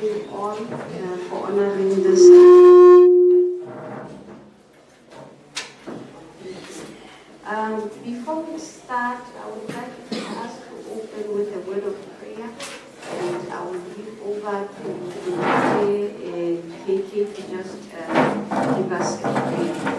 you all for honoring this. Before we start, I would like to ask to open with a word of prayer, and I will give over to KK to just give us a prayer.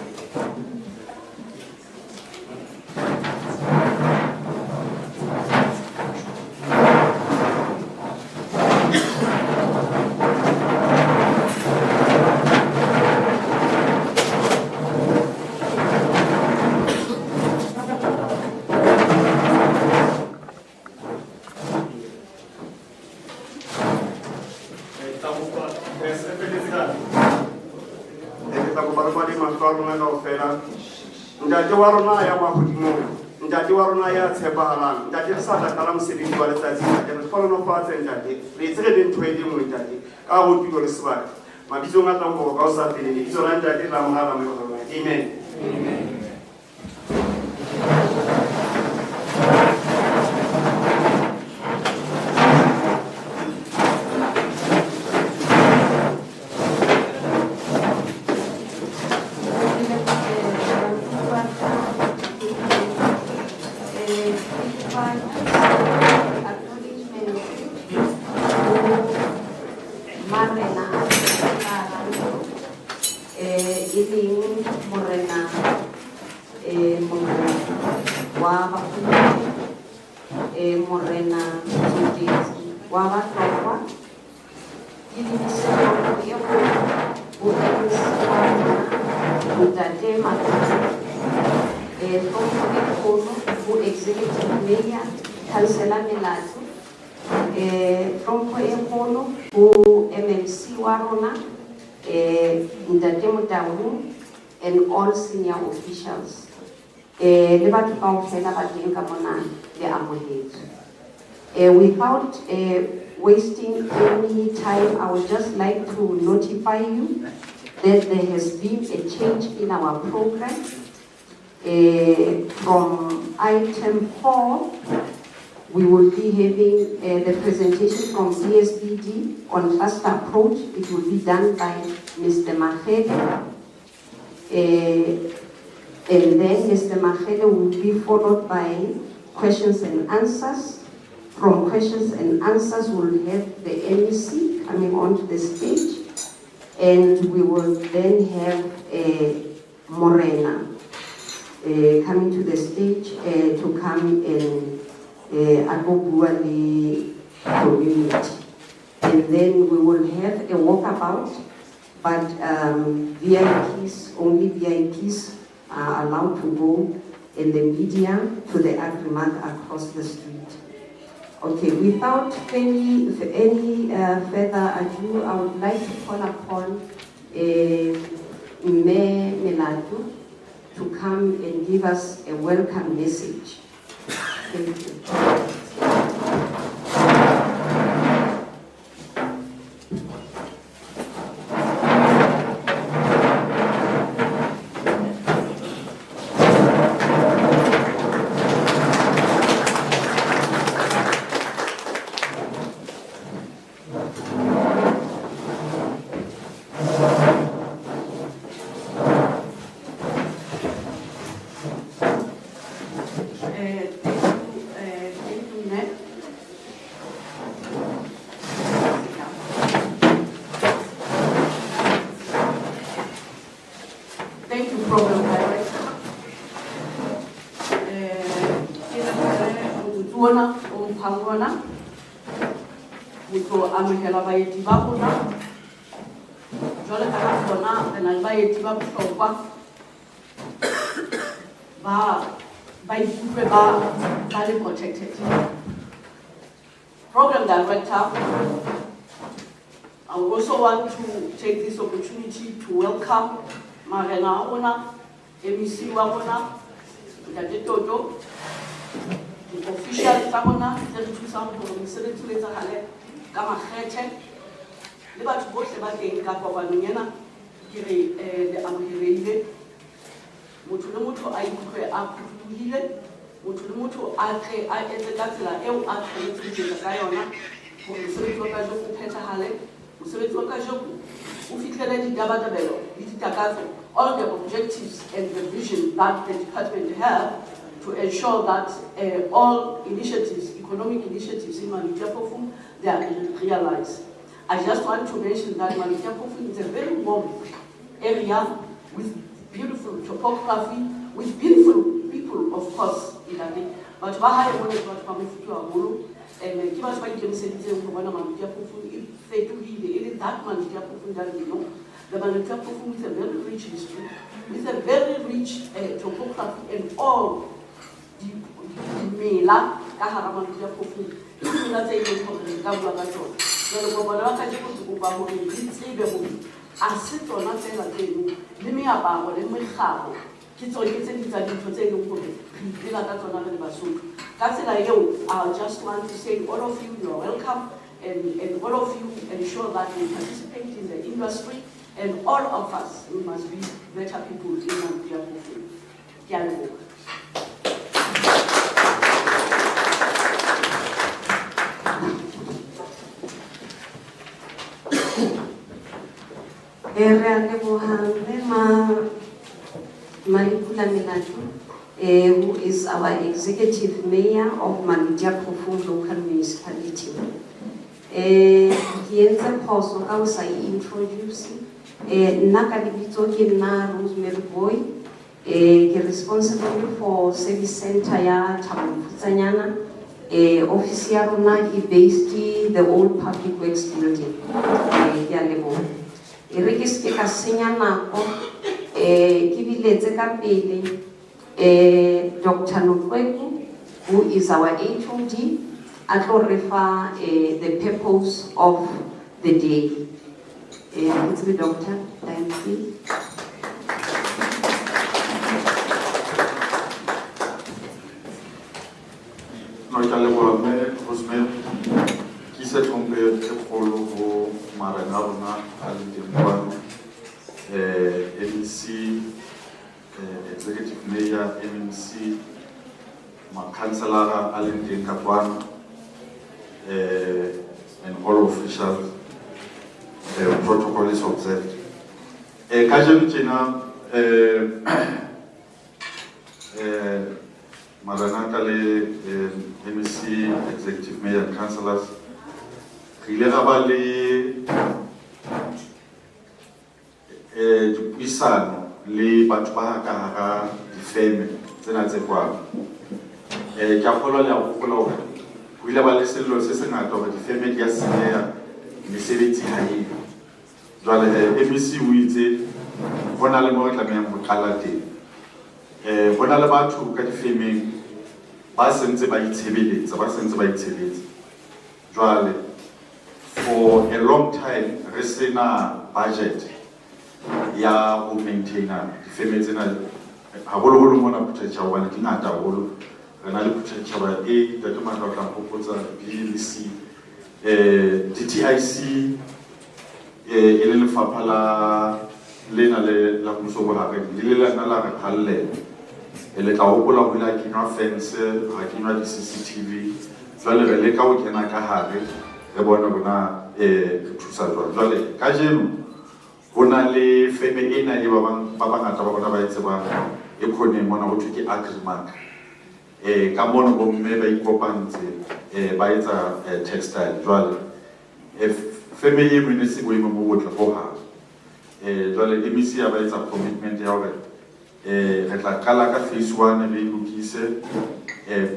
Njati warona ya wahudimu, njati warona ya tsebahalan, njati sada kalam sidi wale tazi, njati kolono fate njati, rizike din tuedi mu njati, ka hudu wale sibari, ma bizo ngata mko kausa fili, bizo njati la muhala mwe. Amen. Amen. And all senior officials. Without wasting any time, I would just like to notify you that there has been a change in our program. From item 4, we will be having the presentation from DSBD on cluster approach. It will be done by Mr. Mahede. And then Mr. Mahede will be followed by questions and answers. From questions and answers, we'll have the MEC coming onto the stage. And we will then have Morena coming to the stage to come and Agobua the community. And then we will have a walkabout, but VIPs, only VIPs are allowed to go in the media to the agreement across the street. Okay, without any further ado, I would like to call upon Mayor Melatu to come and give us a welcome message. Thank you. Protected. Program Director, I also want to take this opportunity to welcome Marena Ona, MEC Wabona, the Toto, the officials Tabona, the two sound of the Secretary Hale, Gama Hete, the Batch Boss about the Qwaqwa Nunyana, the Amhirele, Mutulumutu Aikwe Akuhile. Mutulumutu ake aetela eu ake tshitse ka yona go se tlo ka go pheta hale mosebetsi wa kajeko o fitlhele ditabatabelo le ditakatso, all the objectives and the vision that the department have to ensure that all initiatives, economic initiatives in Malutiapofung, they are realized. I just want to mention that Malutiapofung is a very warm area with beautiful topography, with beautiful people, of course, in Ade. But Bahai wanted to Mamufutu Amulu, and give us my Kemsedizem for one of Malutiapofung, if they do it is that Malutiapofung that we know. The Malutiapofung is a very rich history, with a very rich topography and all the Mela, Kahara Malutiapofung, even as they look for the Gabagaton. The Gobalaka Jacob it's able. A sit on a sailor table, Limi about and Michao, kids or kids and for saying, that's another basu. That's it, I just want to say, all of you, you are welcome, and all of you ensure that you participate in the industry, and all of us, we must be better people in Namibia. Maripula Milatu, who is our executive mayor of Malutiapofung local municipality. He ends up also I introduce Nakadibito Kina Rosemary Boy, responsible for service center ya Tamufutsanyana, officer based the old public works building. Registry Kasinyana, Kibilete Kapili, Dr. Qwaqwa, who is our HOD, refer the purpose of the day. It's the doctor, thank you. Qui s'est trompé pour le Maranarona à l'Indian MEC Executive Mayor, MEC, my Councillor à l'Indian Qwaqwa, and all officials, protocol is observed. Kajem China, Maranatale, MEC, Executive Mayor and Councillors, Rilerabale, du puissant, les Batouaka, du Femme, c'est n'a quoi. Capolo la Polo, il a laissé le sénateur du Femme qui a signé, mais c'est les Tihaï. Dans les MEC, où il était, on a le mot la même qualité. On a le bateau qui a fait mes basenze by Tibet, basenze by Tibet. For a long time, resena budget ya maintainer femezena habolo mona kutsha wana kingata holo rena le kutsha ba e that man ka propose BLC DTIC ele le fapala lena le la mmuso go hare le la nala re phalle ele tla hopola go la kinwa fence ha kinwa di CCTV jwale re le ka o kena ka hare re bona bona thusa jwale ka jeno bona le feme ena e ba bangata ba bona ba itse ba e khone mona go thuke agreement ka mona bo mme ba ikopantse ba etsa textile jwale feme e mo ne se go imo mo botla go ha jwale MEC ya ba etsa commitment ya hore re tla kala ka phase 1 le lokise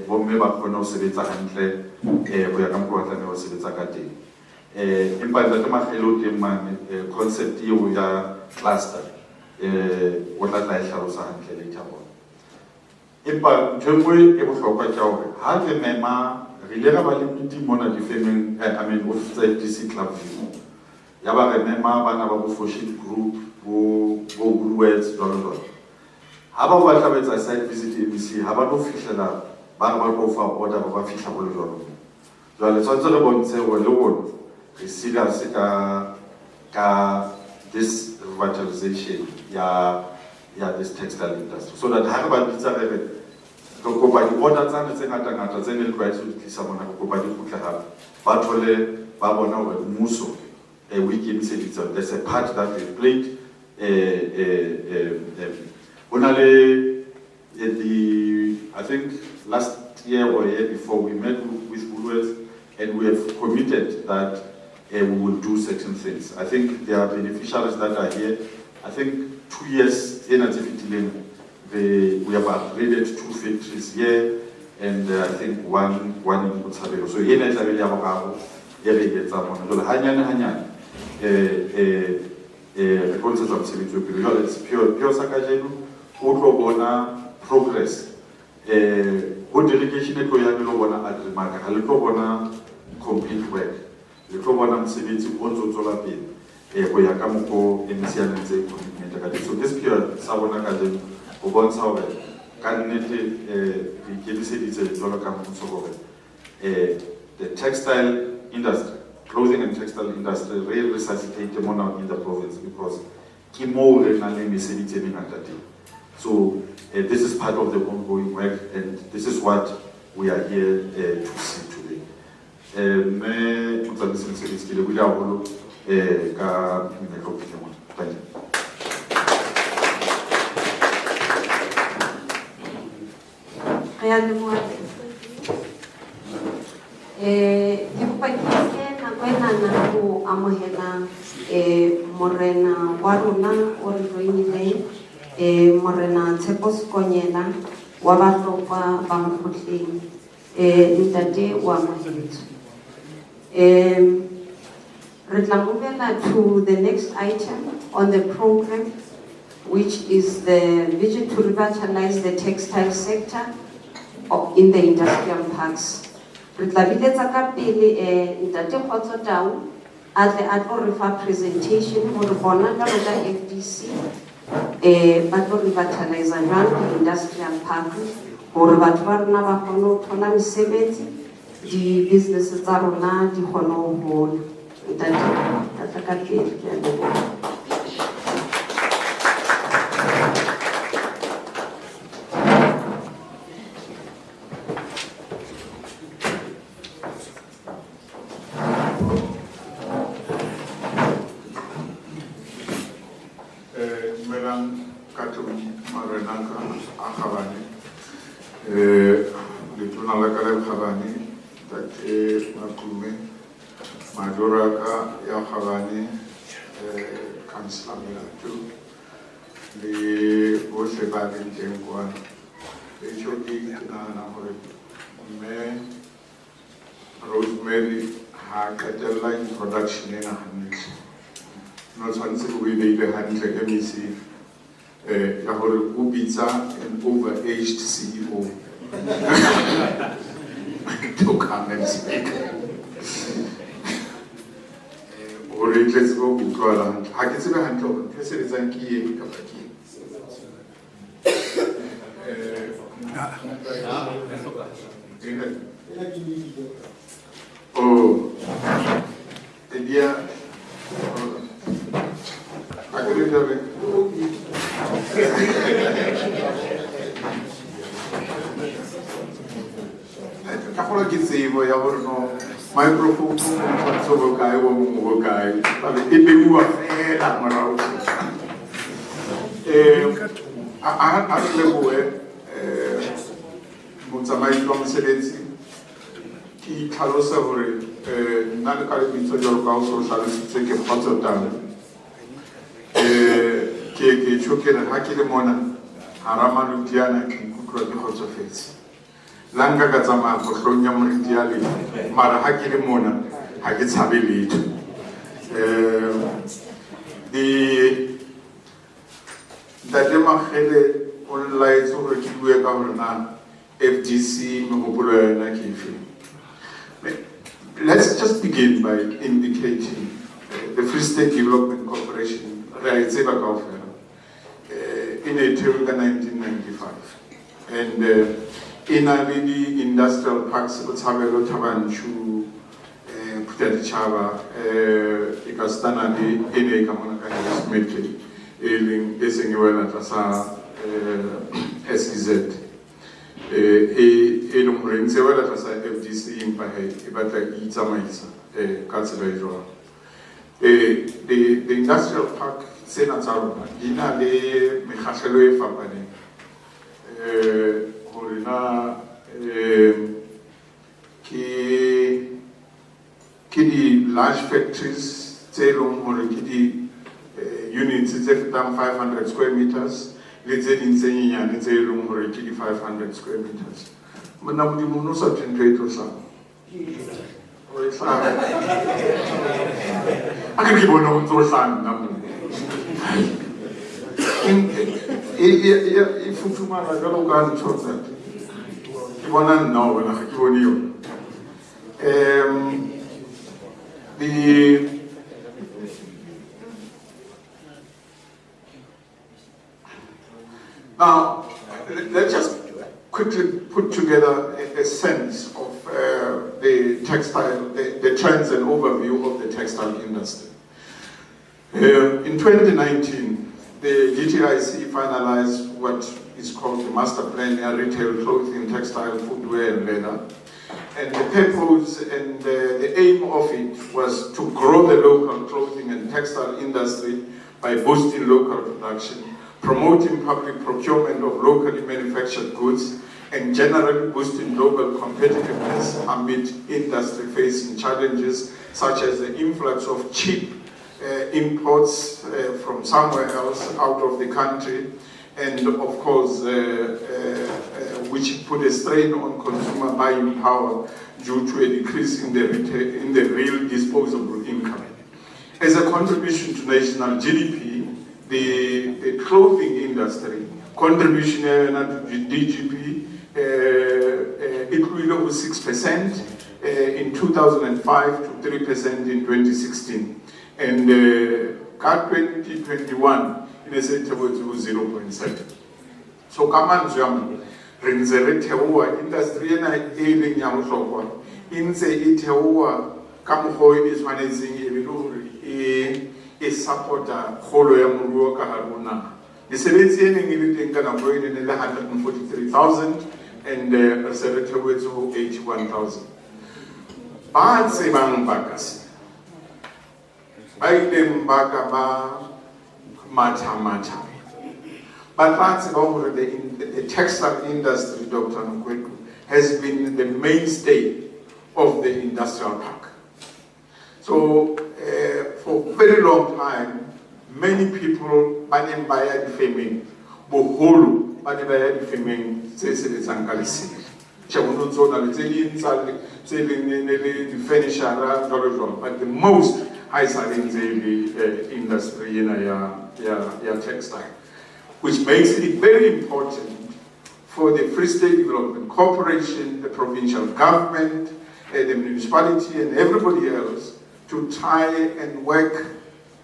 bo mme ba kgona ho sebetsa hantle go ya ka mokgwa wa tla ho sebetsa ka teng empa ntate Magelo teng mane concept eo ya cluster o tla e hlalosa hantle le thabona empa ntho e bohlokwa ke hore ha re mema re ile ra ba le meeting mona difemeng office tsa FDC club view ya ba re mema bana ba bo Fortune group bo Woolworths jwalo ha ba batla ba etsa site visit MEC ha ba no fihlela ba go fa order ba fihla go le jwalo jwale tshwantse re bontshe gore le bona re serious ka this revitalization ya this textile industry so that ha re ba bitsa re go ba di order tsane tse ngata tse ne le try to tlisa bona go ba di khutla ha ba thole ba bona gore mmuso we can say there's a part that they played. I think last year or year before, we met with Woolworths and we have committed that we will do certain things. I think there are beneficiaries that are here. I think 2 years in we have upgraded 2 factories here, and I think one in Botshabelo. So here it's pure sakajeno, progress. Good delegation e tlo ya le bona agrimaka, ha le tlo bona complete work. Le tlo bona mosebetsi o ntse o tswela pele go ya ka mokgo MEC ya ntse commitment ka so this period sa bona ka jeno o bontsha hore ka nnete re ikemiseditse jwalo ka mmuso hore the textile industry, clothing and textile industry really resuscitate mona in the province because ke mo re na le mesebetsi e mengata teng. So this is part of the ongoing work, and this is what we are here to see today. Thank you. Morena Waruna Orijoinile, Morena Tepos Konyela, Wabatropa Bangputli, Ntate Wamahit. Retlamuvela to the next item on the program, which is the vision to revitalize the textile sector in the industrial parks. Retlaviletsa ka pele Ntate Khotso at or refer presentation or bona ka FDC but or revitalize the industrial park or batho ba rona ba kgone ho thola mesebetsi di businesses tsa rona di kgone ho hola. Ntate ka pele ke a leboha. Introduction in a hand. Not something we need a hand like MEC. Yahoo Ubitsa, an overaged CEO to come and speak. Or let's go to Kuala. I can see the hand of President Zanki Kapaki. Oh, India. I couldn't have it. I follow you say, boy, I don't know. Microphone, so guy, one guy. If you were fair, I'm around. I live with Mutamai from Sedensi. He tells over not a caribbean socialist take a photo down. Ke choke na haki le mona harama lutiana ke kukro di hotso face langa ka tsama go hlonya moritiale mara haki le mona ha ke tshabe letho the magele online so re ke bua ka hore na FDC mogopolo na ke fe. Let's just begin by indicating the Free State Development Corporation in a term in 1995. And in the industrial parks, Botshabelo, Tabanchu, Putatichava, Ikastana, Ene Kamonaka, Smith, Eling, Esenguela, Tasa, SEZ. Elum Rensewela Tasa FDC in Pahe, Ibata Itamaisa, Katsela. The industrial park sena tsa rona di na le mekgahlelo e fapaneng hore na ke di large factories tse leng hore ke di units tse fetang 500 square meters le tse ding tse nyenyane tse leng hore ke di 500 square meters. Mona modimo no sa tshwentse e tlosang I keep on to stand. If you want to go and show that, you want to know when I give you. Now, let's just quickly put together a sense of the textile, the trends and overview of the textile industry. In 2019, the DTIC finalized what is called the Master Plan in Retail Clothing, Textile, Footwear and Leather. And the purpose and the aim of it was to grow the local clothing and textile industry by boosting local production, promoting public procurement of locally manufactured goods, and generally boosting global competitiveness amid industry facing challenges such as the influx of cheap imports from somewhere else out of the country, and of course which put a strain on consumer buying power due to a decrease in the real disposable income. As a contribution to national GDP, the clothing industry contribution to GDP it grew over 6% in 2005 to 3% in 2016, and 2021 in a set was 0.7. So kamanzi yami rinzere theowa industry ena e ya bohlokwa intse e theowa ka mokgwa e tshwanetseng e be hore e supporta kgolo ya moruo ka hare ho naha. Mesebetsi e neng e le teng ka nako e ne le 143,000 and re se re theoetse ho 81,000. Ba tsebang ba ka se ba ileng ba ka ba matha but that's about the textile industry, Dr. Qwaqwa, has been the mainstay of the industrial park. So for a very long time, many people banen baya difemeng boholo ba di baya difemeng tse sebetsang ka lesedi. Chabono tsona le tse ding tse leng le di furniture jalo, but the most high selling the industry ya textile, which makes it very important for the Free State Development Corporation, the provincial government, the municipality and everybody else to try and work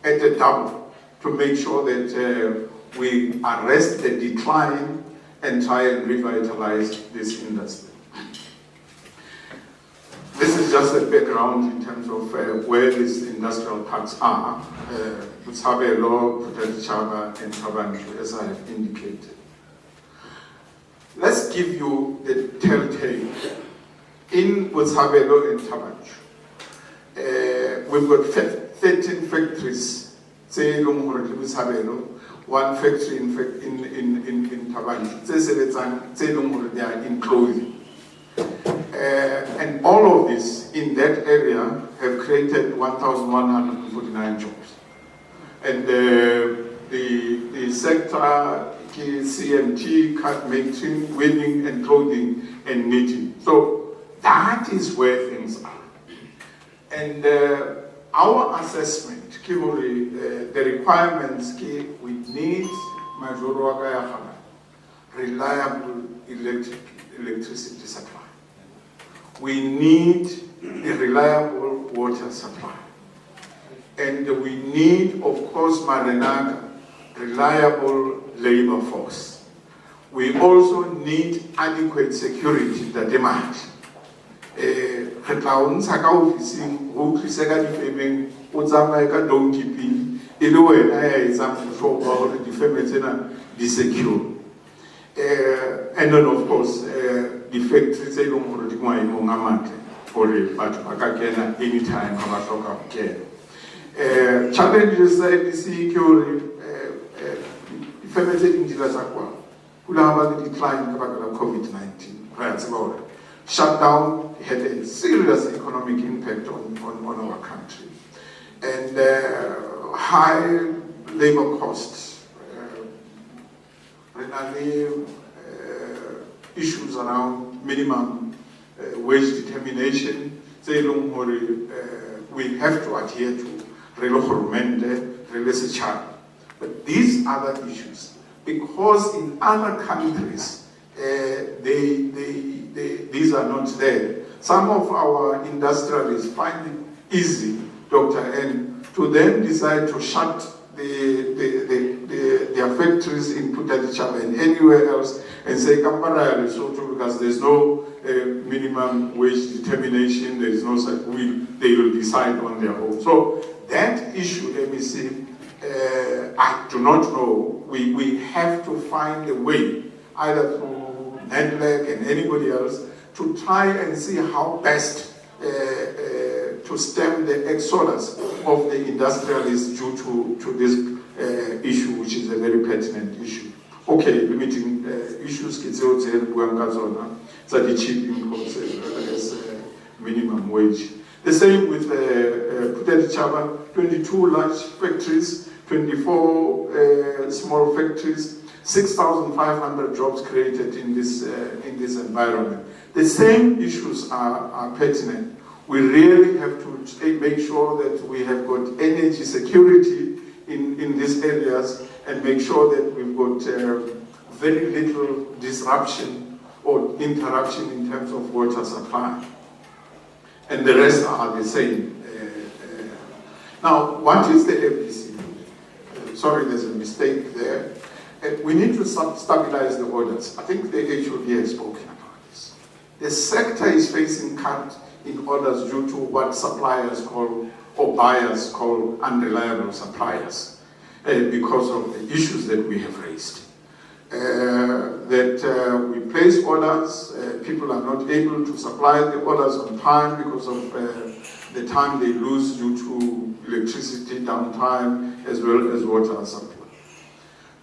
at a double to make sure that we arrest the decline and try and revitalize this industry. This is just a background in terms of where these industrial parks are. Botshabelo, Putatichaba, and Tabanchu, as I have indicated. Let's give you the telltale. In Botshabelo and Tabanchu, we've got 13 factories. Say one factory in Tabanchu. They are in clothing. And all of this in that area have created 1,149 jobs. And the sector, CMT, cut making, weaving and clothing and knitting. So that is where things are. And our assessment, the requirements, we need reliable electricity supply. We need a reliable water supply. And we need, of course, Marenaga, reliable labor force. We also need adequate security that demand. And then, of course, the factories they don't want to go for it, but anytime. Challenges that we see in the decline of COVID-19. Shutdown had a serious economic impact on our country. And high labor costs, issues around minimum wage determination, we have to adhere to. But these other issues, because in other countries, these are not there. Some of our industrialists find it easy, Dr. N, to then decide to shut their factories in Putadichaba and anywhere else and say, because there's no minimum wage determination, there is no such will, they will decide on their own. So that issue, MEC, I do not know. We have to find a way, either through NEDLEC and anybody else, to try and see how best to stem the exodus of the industrialists due to this issue, which is a very pertinent issue. Okay, limiting issues, that cheap imports as minimum wage. The same with Putadichaba, 22 large factories, 24 small factories, 6,500 jobs created in this environment. The same issues are pertinent. We really have to make sure that we have got energy security in these areas and make sure that we've got very little disruption or interruption in terms of water supply. And the rest are the same. Now, what is the FDC? Sorry, there's a mistake there. We need to stabilize the orders. I think the HOD has spoken about this. The sector is facing cut in orders due to what suppliers call, or buyers call, unreliable suppliers because of the issues that we have raised. We place orders, people are not able to supply the orders on time because of the time they lose due to electricity downtime as well as water supply.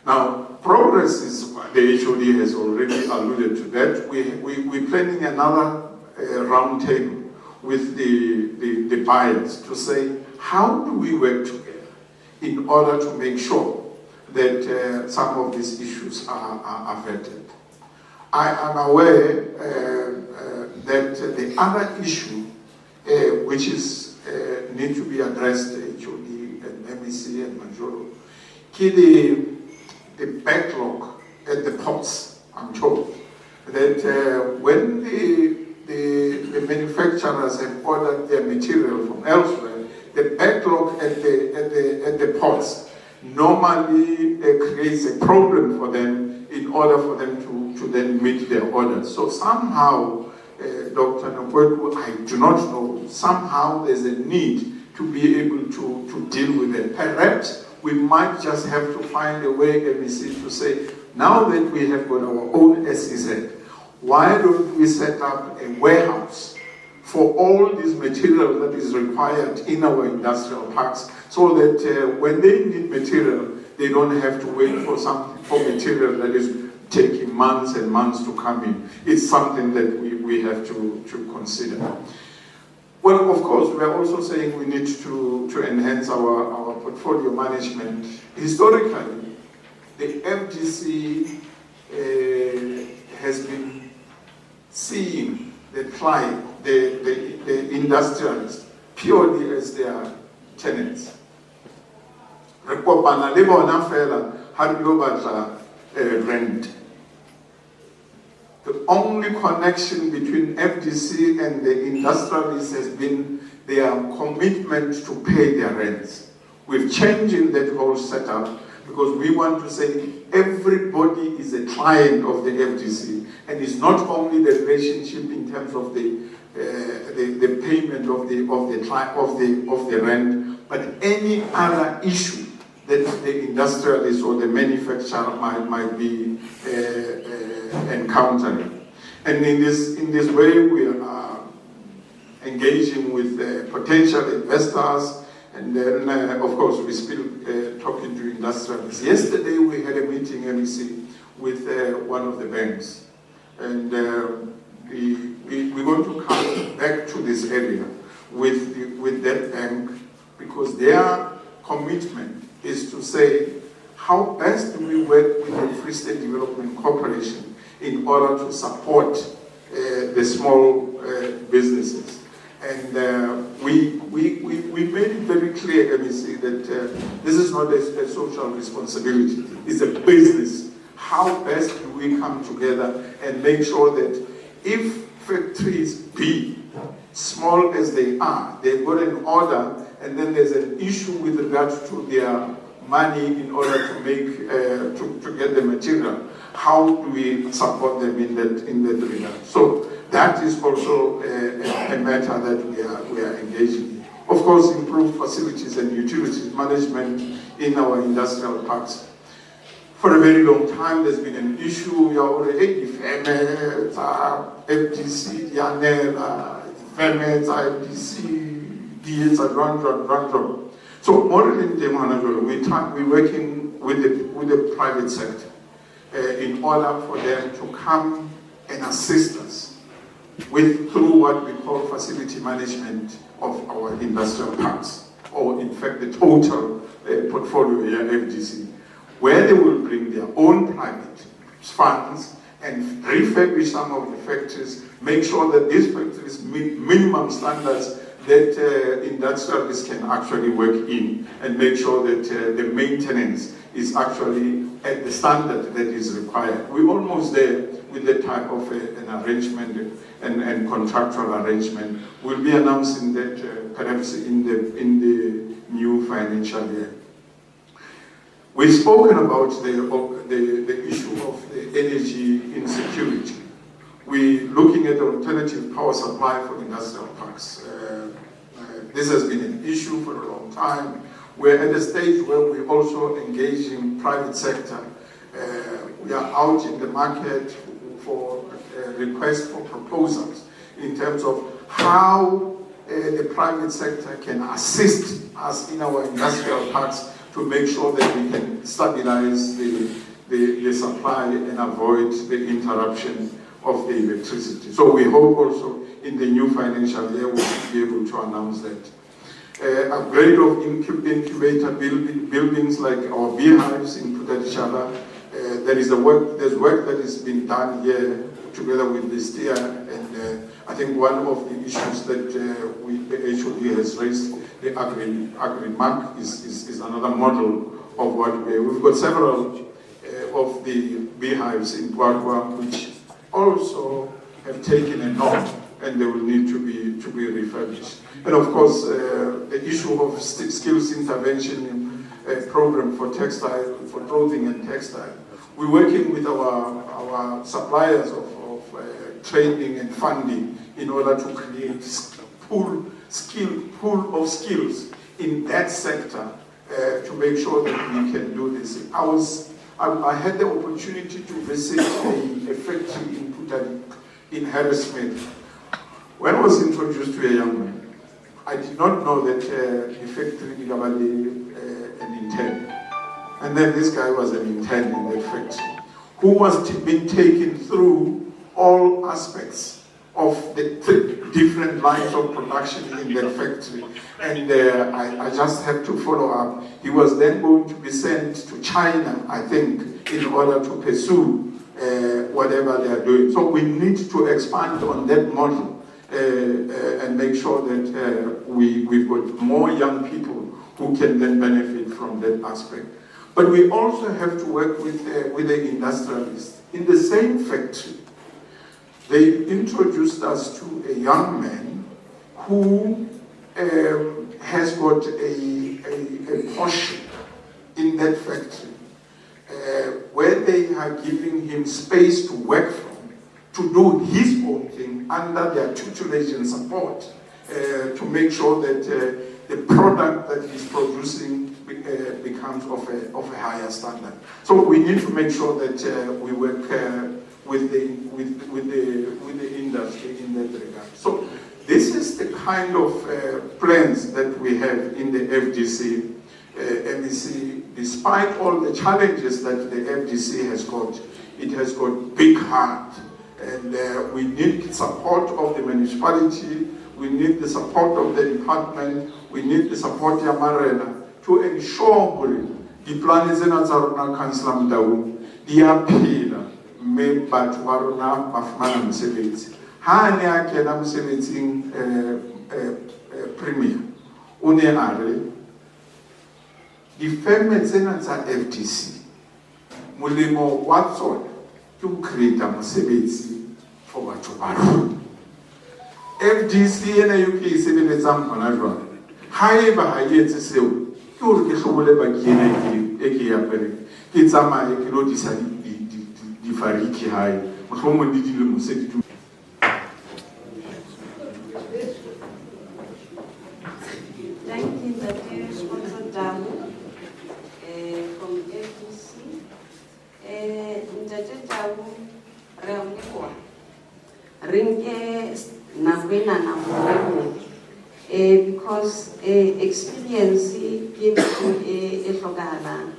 Now, progress is, the HOD has already alluded to that. We're planning another round table with the buyers to say, how do we work together in order to make sure that some of these issues are vetted. I am aware that the other issue, which is need to be addressed, HOD and MEC and Majoro, the backlog at the ports. I'm told that when the manufacturers have ordered their material from elsewhere, the backlog at the ports normally creates a problem for them in order for them to then meet their orders. So somehow, Dr. Qwaqwa, I do not know, somehow there's a need to be able to deal with it. Perhaps we might just have to find a way, MEC, to say, now that we have got our own SEZ, why don't we set up a warehouse for all this material that is required in our industrial parks, so that when they need material, they don't have to wait for material that is taking months and months to come in. It's something that we have to consider. Well, of course, we are also saying we need to enhance our portfolio management. Historically, the FDC has been seeing the client, the industrialists, purely as their tenants. Rent. The only connection between FDC and the industrialists has been their commitment to pay their rents. We're changing that whole setup because we want to say everybody is a client of the FDC, and it's not only the relationship in terms of the payment of the rent, but any other issue that the industrialist or the manufacturer might be encountering. And in this way, we are engaging with potential investors And then, of course, we're still talking to industrialists. Yesterday, we had a meeting, MEC, with one of the banks. And we're going to come back to this area with that bank, because their commitment is to say, how best do we work with the Free State Development Corporation in order to support the small businesses? And we made it very clear, MEC, that this is not a social responsibility, it's a business. How best do we come together and make sure that if factories be small as they are, they've got an order, and then there's an issue with regard to their money in order to make to get the material, how do we support them in that regard? So that is also a matter that we are engaging in. Of course, improved facilities and utilities management in our industrial parks. For a very long time, there's been an issue. We are already FDC, FDC, run. So more than we're working with the private sector in order for them to come and assist us through what we call facility management of our industrial parks, or in fact the total portfolio here, FDC, where they will bring their own private funds and refurbish some of the factories, make sure that these factories meet minimum standards that industrialists can actually work in, and make sure that the maintenance is actually at the standard that is required. We're almost there with the type of an arrangement and contractual arrangement. We'll be announcing that perhaps in the new financial year. We've spoken about the issue of the energy insecurity. We're looking at alternative power supply for industrial parks. This has been an issue for a long time. We're at a stage where we're also engaging private sector. We are out in the market for requests for proposals in terms of how the private sector can assist us in our industrial parks to make sure that we can stabilize the supply and avoid the interruption of the electricity. So we hope also in the new financial year we'll be able to announce that. Upgrade of incubator buildings like our beehives in Putadichala. There's work that is being done here together with the STIA, and I think one of the issues that the HOD has raised, the Agri-MEC, is another model of what we've got several of the beehives in Qwaqwa which also have taken a knock, and they will need to be refurbished. And of course, the issue of skills intervention program for textile, for clothing and textile. We're working with our suppliers of training and funding in order to create pool of skills in that sector to make sure that we can do this. I had the opportunity to visit a factory in Harrismith. When I was introduced to a young man, I did not know that the factory was an intern. And then this guy was an intern in that factory, who was being taken through all aspects of the different lines of production in that factory. And I just have to follow up. He was then going to be sent to China, I think, in order to pursue whatever they are doing. So we need to expand on that model and make sure that we've got more young people who can then benefit from that aspect. But we also have to work with the industrialists. In the same factory, they introduced us to a young man who has got a portion in that factory where they are giving him space to work from, to do his own thing under their tutelage and support, to make sure that the product that he's producing becomes of a higher standard. So we need to make sure that we work with the industry in that regard. So This is the kind of plans that we have in the FDC. MEC, despite all the challenges that the FDC has got, it has got big heart. And we need support of the municipality, we need the support of the department, we need the support of Yamarena to ensure that the plans in Azaruna Council Mdawu, the appeal, me Batwaruna, Bafman Msevitz. Ha ne a kena mosebetsing premier o ne a re difeme tsena tsa FDC molemo wa tsona ke ho create mosebetsi for batho ba rona. FDC ena yo ke sebeletsang hona jwale ha eba ha etse seo ke hore ke hlobole baki ena e ke ya pere ke tsamaye ke lo disa di fariki hae mohlomong di dilemo se di. Because experience ke ntho e hlokahalang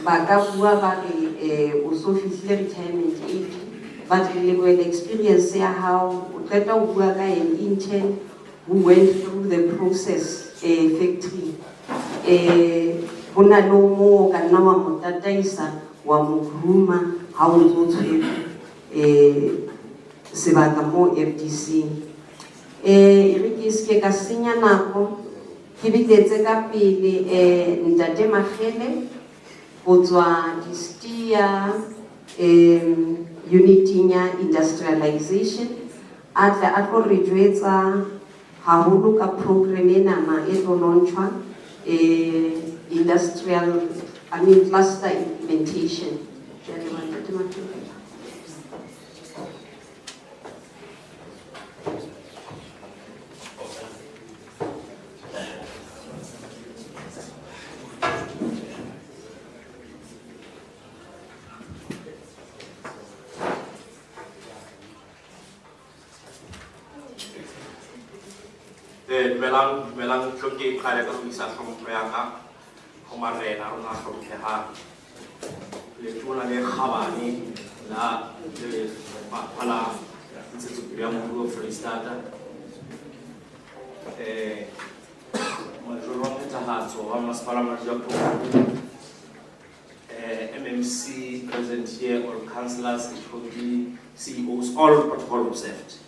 ba ka bua ba re o so fihlile retirement age but le experience ya hao o qeta ho bua ka an intern who went through the process factory hona lo mo ka nna wa mo tataisa wa mo gruma ha o ntso tshwere sebaka mo FDC re ke se ka senya nako ke bitetse ka pele ntate Magele go tswa distia unity nya industrialization a tlo re jwetsa haholo ka program ena ma e tlo launchwa industrial cluster implementation. Melang choki kare ka bisa from Qwaqwa Homarena rona hlokeha le tuna le khabani la le pala ntse ya mo Free State majoro wa mtahatso wa masipala majoro MMC present here, all councillors, HOD, CEOs, all protocol observed.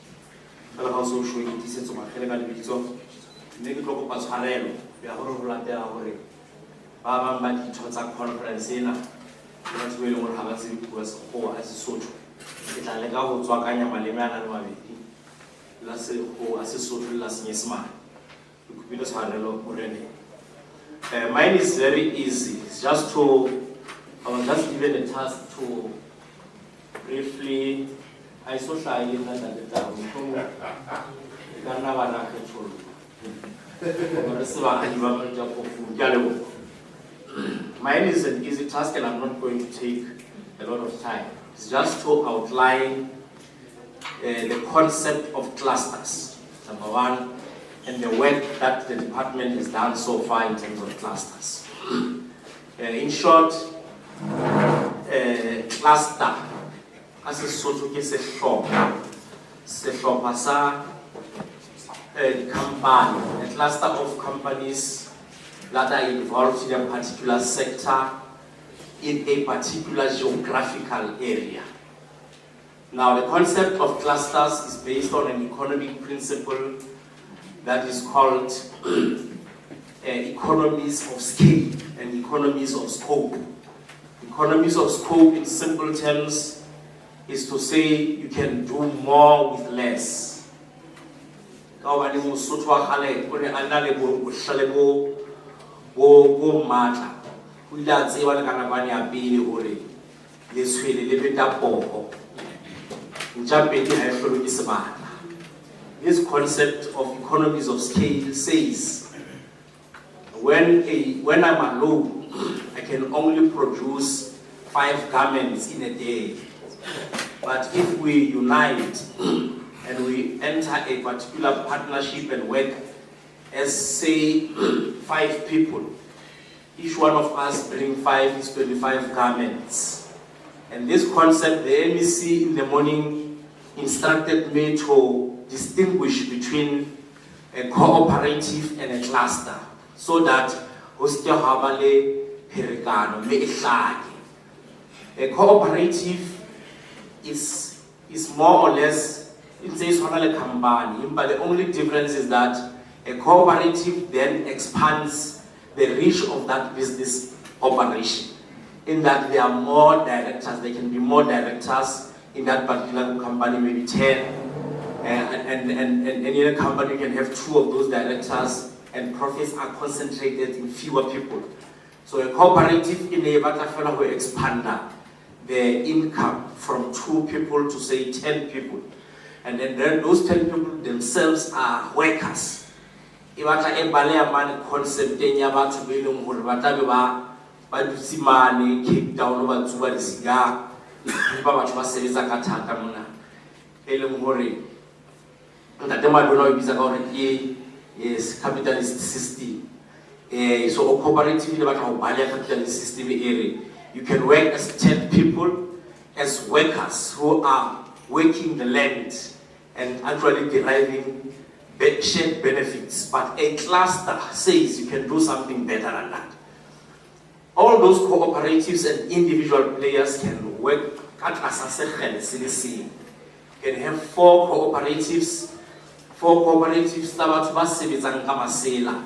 Fela ha so shwe ke tsetso Magele ka lebitso ne ke tlo go patshwarelo ya gore go latela gore ba ba ditho tsa conference ena ba tswele gore ha ba se bua se go a Sesotho ke tla leka go tswakanya maleme ana le mabedi la se go a Sesotho la Senyesemane ke kupile tshwarelo gore ne mine is very easy. It's just to I was just given a task to briefly I saw shy in that down. Mine is an easy task and I'm not going to take a lot of time. It's just to outline the concept of clusters, number one, and the work that the department has done so far in terms of clusters. In short, cluster as a sort of sehlopha sa company, a cluster of companies that are involved in a particular sector in a particular geographical area. Now, the concept of clusters is based on an economic principle that is called economies of scale and economies of scope. Economies of scope, in simple terms, is to say you can do more with less. This concept of economies of scale says when I'm alone, I can only produce 5 garments in a day. But if we unite and we enter a particular partnership and work as, say, 5 people. Each one of us bring 5 is 25 garments. And this concept, the MEC in the morning instructed me to distinguish between a cooperative and a cluster, so that a cooperative is more or less, it says a company, but the only difference is that a cooperative then expands the reach of that business operation, in that there are more directors, there can be more directors in that particular company, maybe 10, and in a company you can have 2 of those directors, and profits are concentrated in fewer people. So a cooperative enables to expand the income from 2 people to, say, 10 people. And then those 10 people themselves are workers. If I have a concept, then you have to be able to see money, Cape Town, over to the cigar, yes, capitalist system. So a cooperative is about a capitalist system area. You can work as 10 people, as workers who are working the land and actually deriving shared benefits. But a cluster says you can do something better than that. All those cooperatives and individual players can work at CDC. You can have 4 cooperatives. 4 cooperatives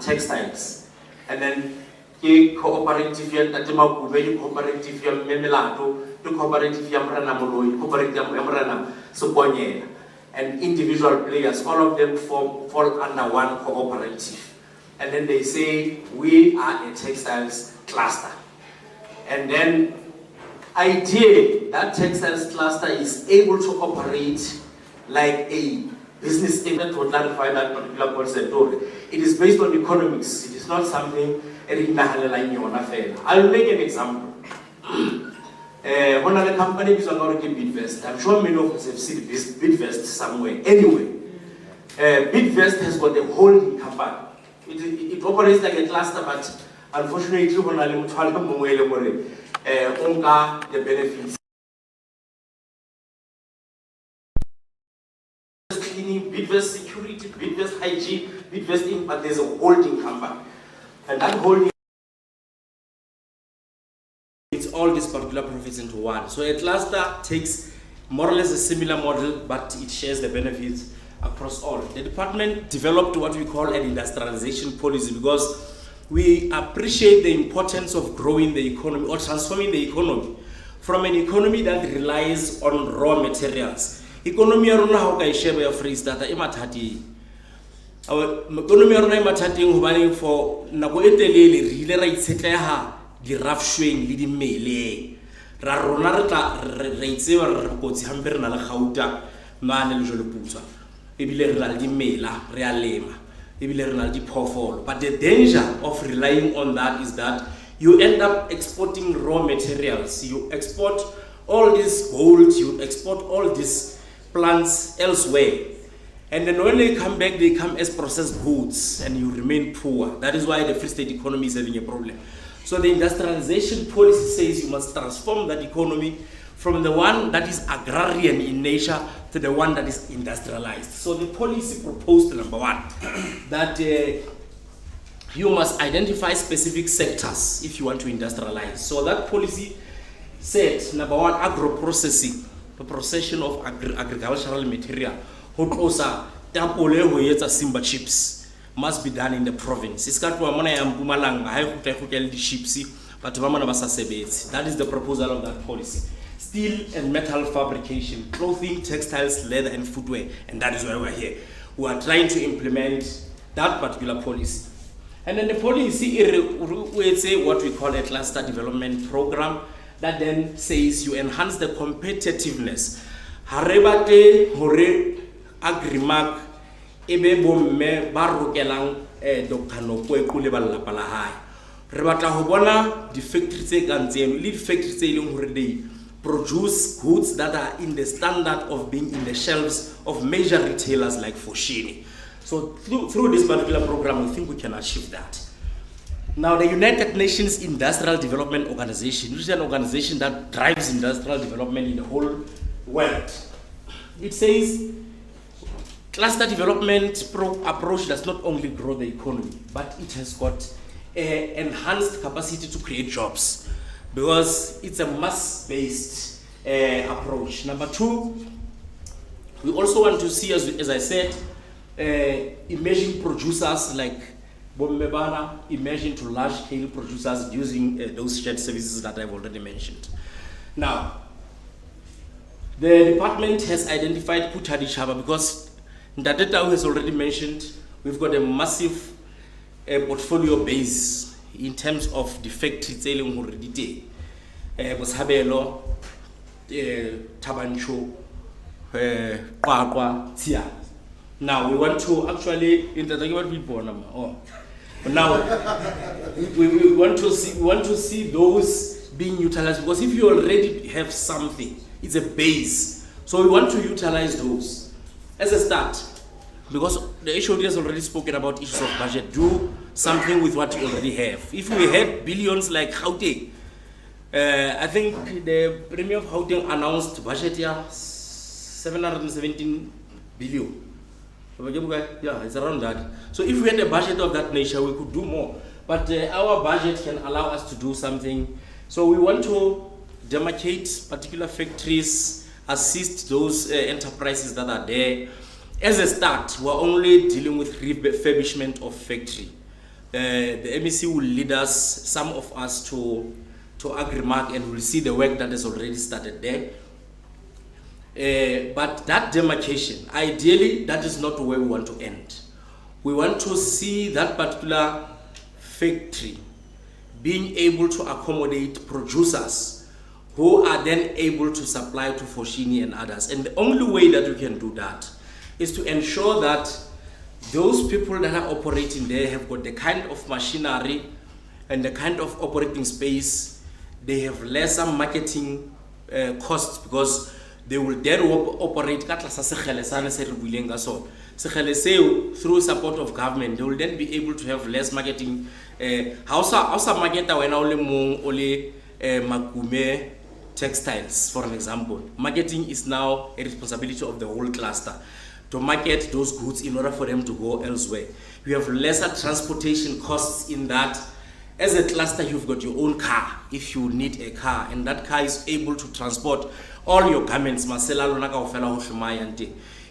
textiles, and then the cooperative cooperative cooperative and individual players, all of them fall under one cooperative. And then they say we are a textiles cluster. And then ideally that textiles cluster is able to operate like a business statement to clarify that particular concept. It is based on economics. It is not something I'll make an example. One other company is going to Bidvest. I'm sure many of us have seen Bidvest somewhere. Anyway, Bidvest has got a holding company. It operates like a cluster, but unfortunately, the benefits. Bidvest security, Bidvest hygiene, Bidvest in, but there's a holding company. And that holding, it's all these particular profits into one. So a cluster takes more or less a similar model, but it shares the benefits across all. The department developed what we call an industrialization policy, because we appreciate the importance of growing the economy or transforming the economy from an economy that relies on raw materials. Economy arona how ka isheba ya free starter e mathati. Our economy arona e mathati ngobane for nako etelele re ile ra itsetleha di rafshweng le di mele. Ra rona re tla re itseba re kotsi hampe re na le gauta mane le jole putswa. Ebile re na le di mela re a lema. Ebile re na le di phofolo. But the danger of relying on that is that you end up exporting raw materials. You export all this gold, you export all these plants elsewhere, and then when they come back, they come as processed goods, and you remain poor. That is why the Free State economy is having a problem. So the industrialization policy says you must transform that economy from the one that is agrarian in nature to the one that is industrialized. So the policy proposed, number one, that you must identify specific sectors if you want to industrialize. So that policy said, number one, agro-processing, the procession of agricultural material, Simba chips must be done in the province. That is the proposal of that policy. Steel and metal fabrication, clothing, textiles, leather and footwear, and that is why we're here. We are trying to implement that particular policy. And then the policy will say what we call a cluster development program, that then says you enhance the competitiveness. Harebate hore agrimak ebe bomme ba rokelang Dr. Nokwe kule ba lapa la hae. Re batla ho bona di factory tse kang tseno le di factory tse ileng hore produce goods that are in the standard of being in the shelves of major retailers like Foschini. So through this particular program, we think we can achieve that. Now, the United Nations Industrial Development Organization, which is an organization that drives industrial development in the whole world, it says cluster development approach does not only grow the economy, but it has got enhanced capacity to create jobs, because it's a mass-based approach. Number two, we also want to see, as I said, emerging producers like Bombebana, emerging to large-scale producers using those shared services that I've already mentioned. Now, the department has identified Puthadi Chaba because Ndadeta has already mentioned we've got a massive portfolio base in terms of the factories already. Boshabelo, Tabancho, Qwaqwa, Tia. Now we want to actually we want to see those being utilized, because if you already have something, it's a base. So we want to utilize those as a start, because the HOD has already spoken about issues of budget. Do something with what you already have. If we had billions like Gauteng, I think the Premier of Gauteng announced budget here 717 billion. Yeah, it's around that. So if we had a budget of that nature, we could do more. But our budget can allow us to do something. So we want to demarcate particular factories, assist those enterprises that are there. As a start, we're only dealing with refurbishment of factory. The MEC will lead us, some of us, to Agrimark, and we'll see the work that has already started there. But that demarcation, ideally, that is not where we want to end. We want to see that particular factory being able to accommodate producers who are then able to supply to Foschini and others. And the only way that we can do that is to ensure that those people that are operating there have got the kind of machinery and the kind of operating space. They have lesser marketing costs, because they will then operate through support of government. They will then be able to have less marketing. Makume textiles, for an example. Marketing is now a responsibility of the whole cluster to market those goods in order for them to go elsewhere. You have lesser transportation costs in that. As a cluster, you've got your own car if you need a car, and that car is able to transport all your garments.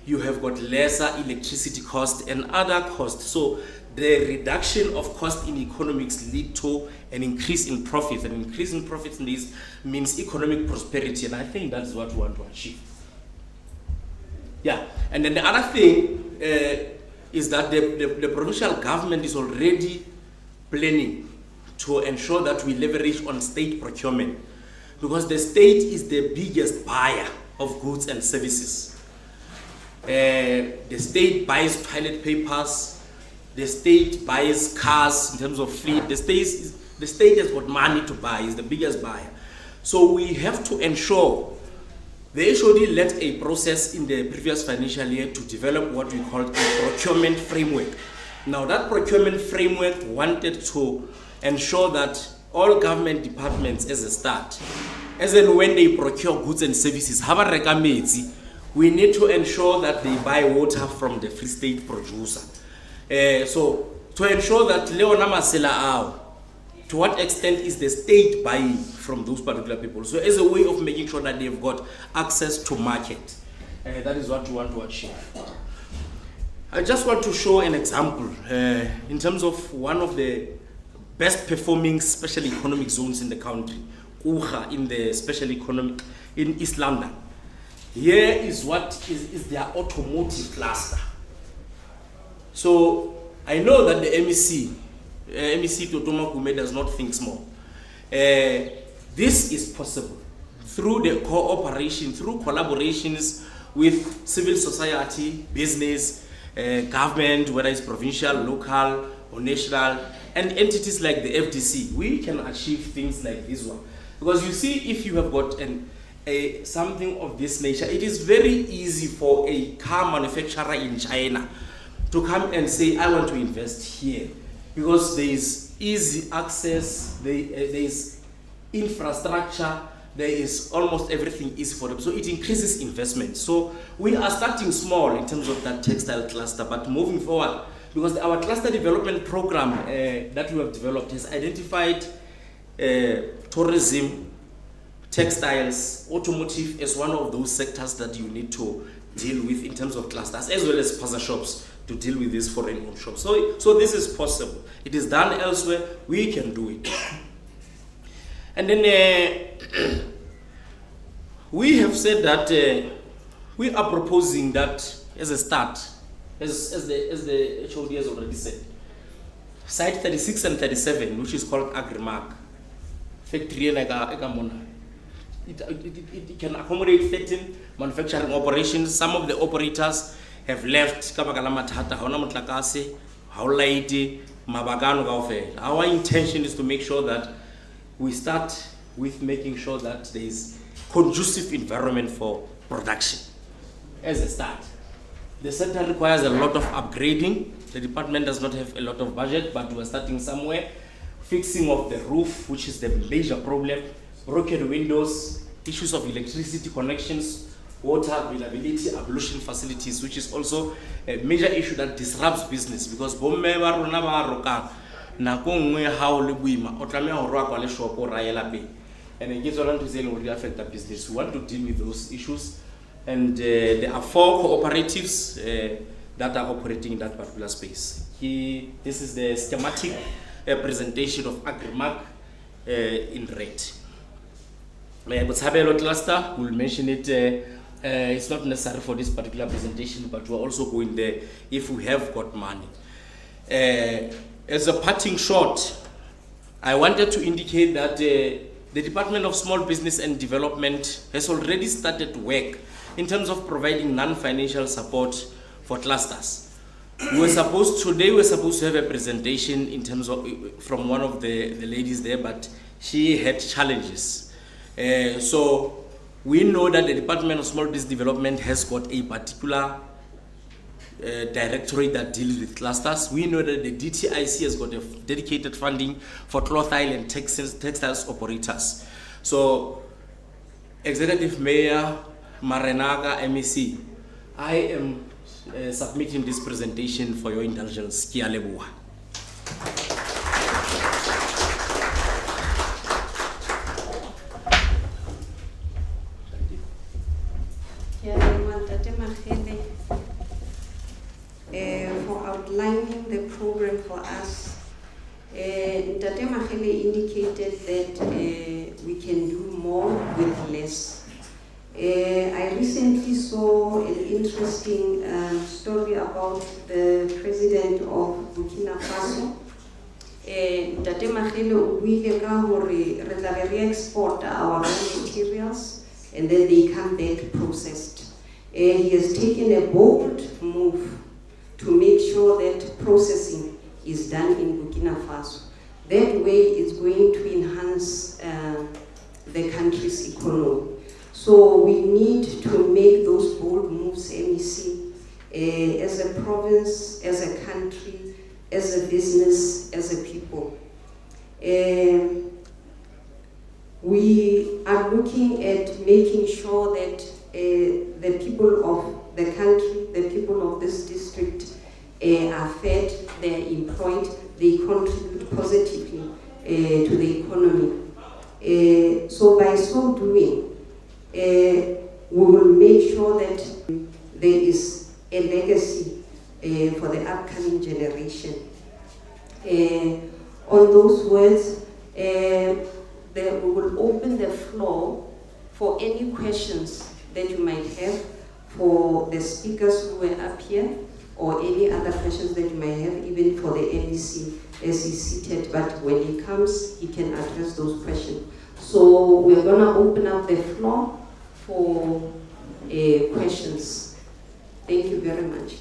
You have got lesser electricity cost and other costs. So the reduction of cost in economics lead to an increase in profits. An increase in profits in this means economic prosperity, and I think that's what we want to achieve. Yeah, and then the other thing is that the provincial government is already planning to ensure that we leverage on state procurement, because the state is the biggest buyer of goods and services. The state buys toilet papers, the state buys cars in terms of fleet. The state has got money to buy, is the biggest buyer. So we have to ensure. The HOD led a process in the previous financial year to develop what we call a procurement framework. Now that procurement framework wanted to ensure that all government departments, as a start, as in when they procure goods and services, we need to ensure that they buy water from the Free State producer. So to ensure that Leona Masela, to what extent is the state buying from those particular people? So as a way of making sure that they've got access to market. That is what we want to achieve. I just want to show an example in terms of one of the best performing special economic zones in the country, Qwaqwa, in the special economic, in East London. Here is what is their automotive cluster. So I know that the MEC Ketso Makume does not think small. This is possible through the cooperation, through collaborations with civil society, business, government, whether it's provincial, local, or national, and entities like the FDC. We can achieve things like this one. Because you see, if you have got something of this nature, it is very easy for a car manufacturer in China to come and say, I want to invest here, because there is easy access, there is infrastructure, there is almost everything easy for them. So it increases investment. So we are starting small in terms of that textile cluster, but moving forward, because our cluster development program that we have developed has identified tourism, textiles, automotive as one of those sectors that you need to deal with in terms of clusters, as well as spaza shops to deal with these foreign owned shops. So this is possible. It is done elsewhere, we can do it. And then we have said that we are proposing that as a start, as the HOD has already said, site 36 and 37, which is called Agrimark, factory it can accommodate 13 manufacturing operations. Some of the operators have left. Our intention is to make sure that we start with making sure that there is conducive environment for production as a start. The center requires a lot of upgrading. The department does not have a lot of budget, but we're starting somewhere. Fixing of the roof, which is the major problem, broken windows, issues of electricity connections, water availability, ablution facilities, which is also a major issue that disrupts business, because and it gives a lot to say will affect the business. We want to deal with those issues, and there are 4 cooperatives that are operating in that particular space. This is the schematic presentation of Agrimark in red. Botshabelo cluster, we'll mention it. It's not necessary for this particular presentation, but we're also going there if we have got money. As a parting shot, I wanted to indicate that the Department of Small Business and Development has already started work in terms of providing non-financial support for clusters. Today we were supposed to have a presentation in terms of from one of the ladies there, but she had challenges. So we know that the Department of Small Business Development has got a particular directorate that deals with clusters. We know that the DTIC has got a dedicated funding for clothile and textiles operators. So, Executive Mayor Marenaga MEC, I am submitting this presentation for your indulgence. Kia leboha. For outlining the program for us. Ntate Magele indicated that we can do more with less. I recently saw an interesting story about the president of Burkina Faso. Ntate Magele o buile ka hore re tla be re export our raw materials and then they come back processed. He has taken a bold move to make sure that processing is done in Burkina Faso. That way it's going to enhance the country's economy. So we need to make those bold moves, MEC, as a province, as a country, as a business, as a people. We are looking at making sure that the people of the country, the people of this district are fed, they are employed, they contribute positively to the economy. So by so doing, we will make sure that there is a legacy for the upcoming generation. On those words, we will open the floor for any questions that you might have for the speakers who were up here, or any other questions that you might have, even for the MEC as he's seated, but when he comes, he can address those questions. So we're gonna open up the floor for questions. Thank you very much.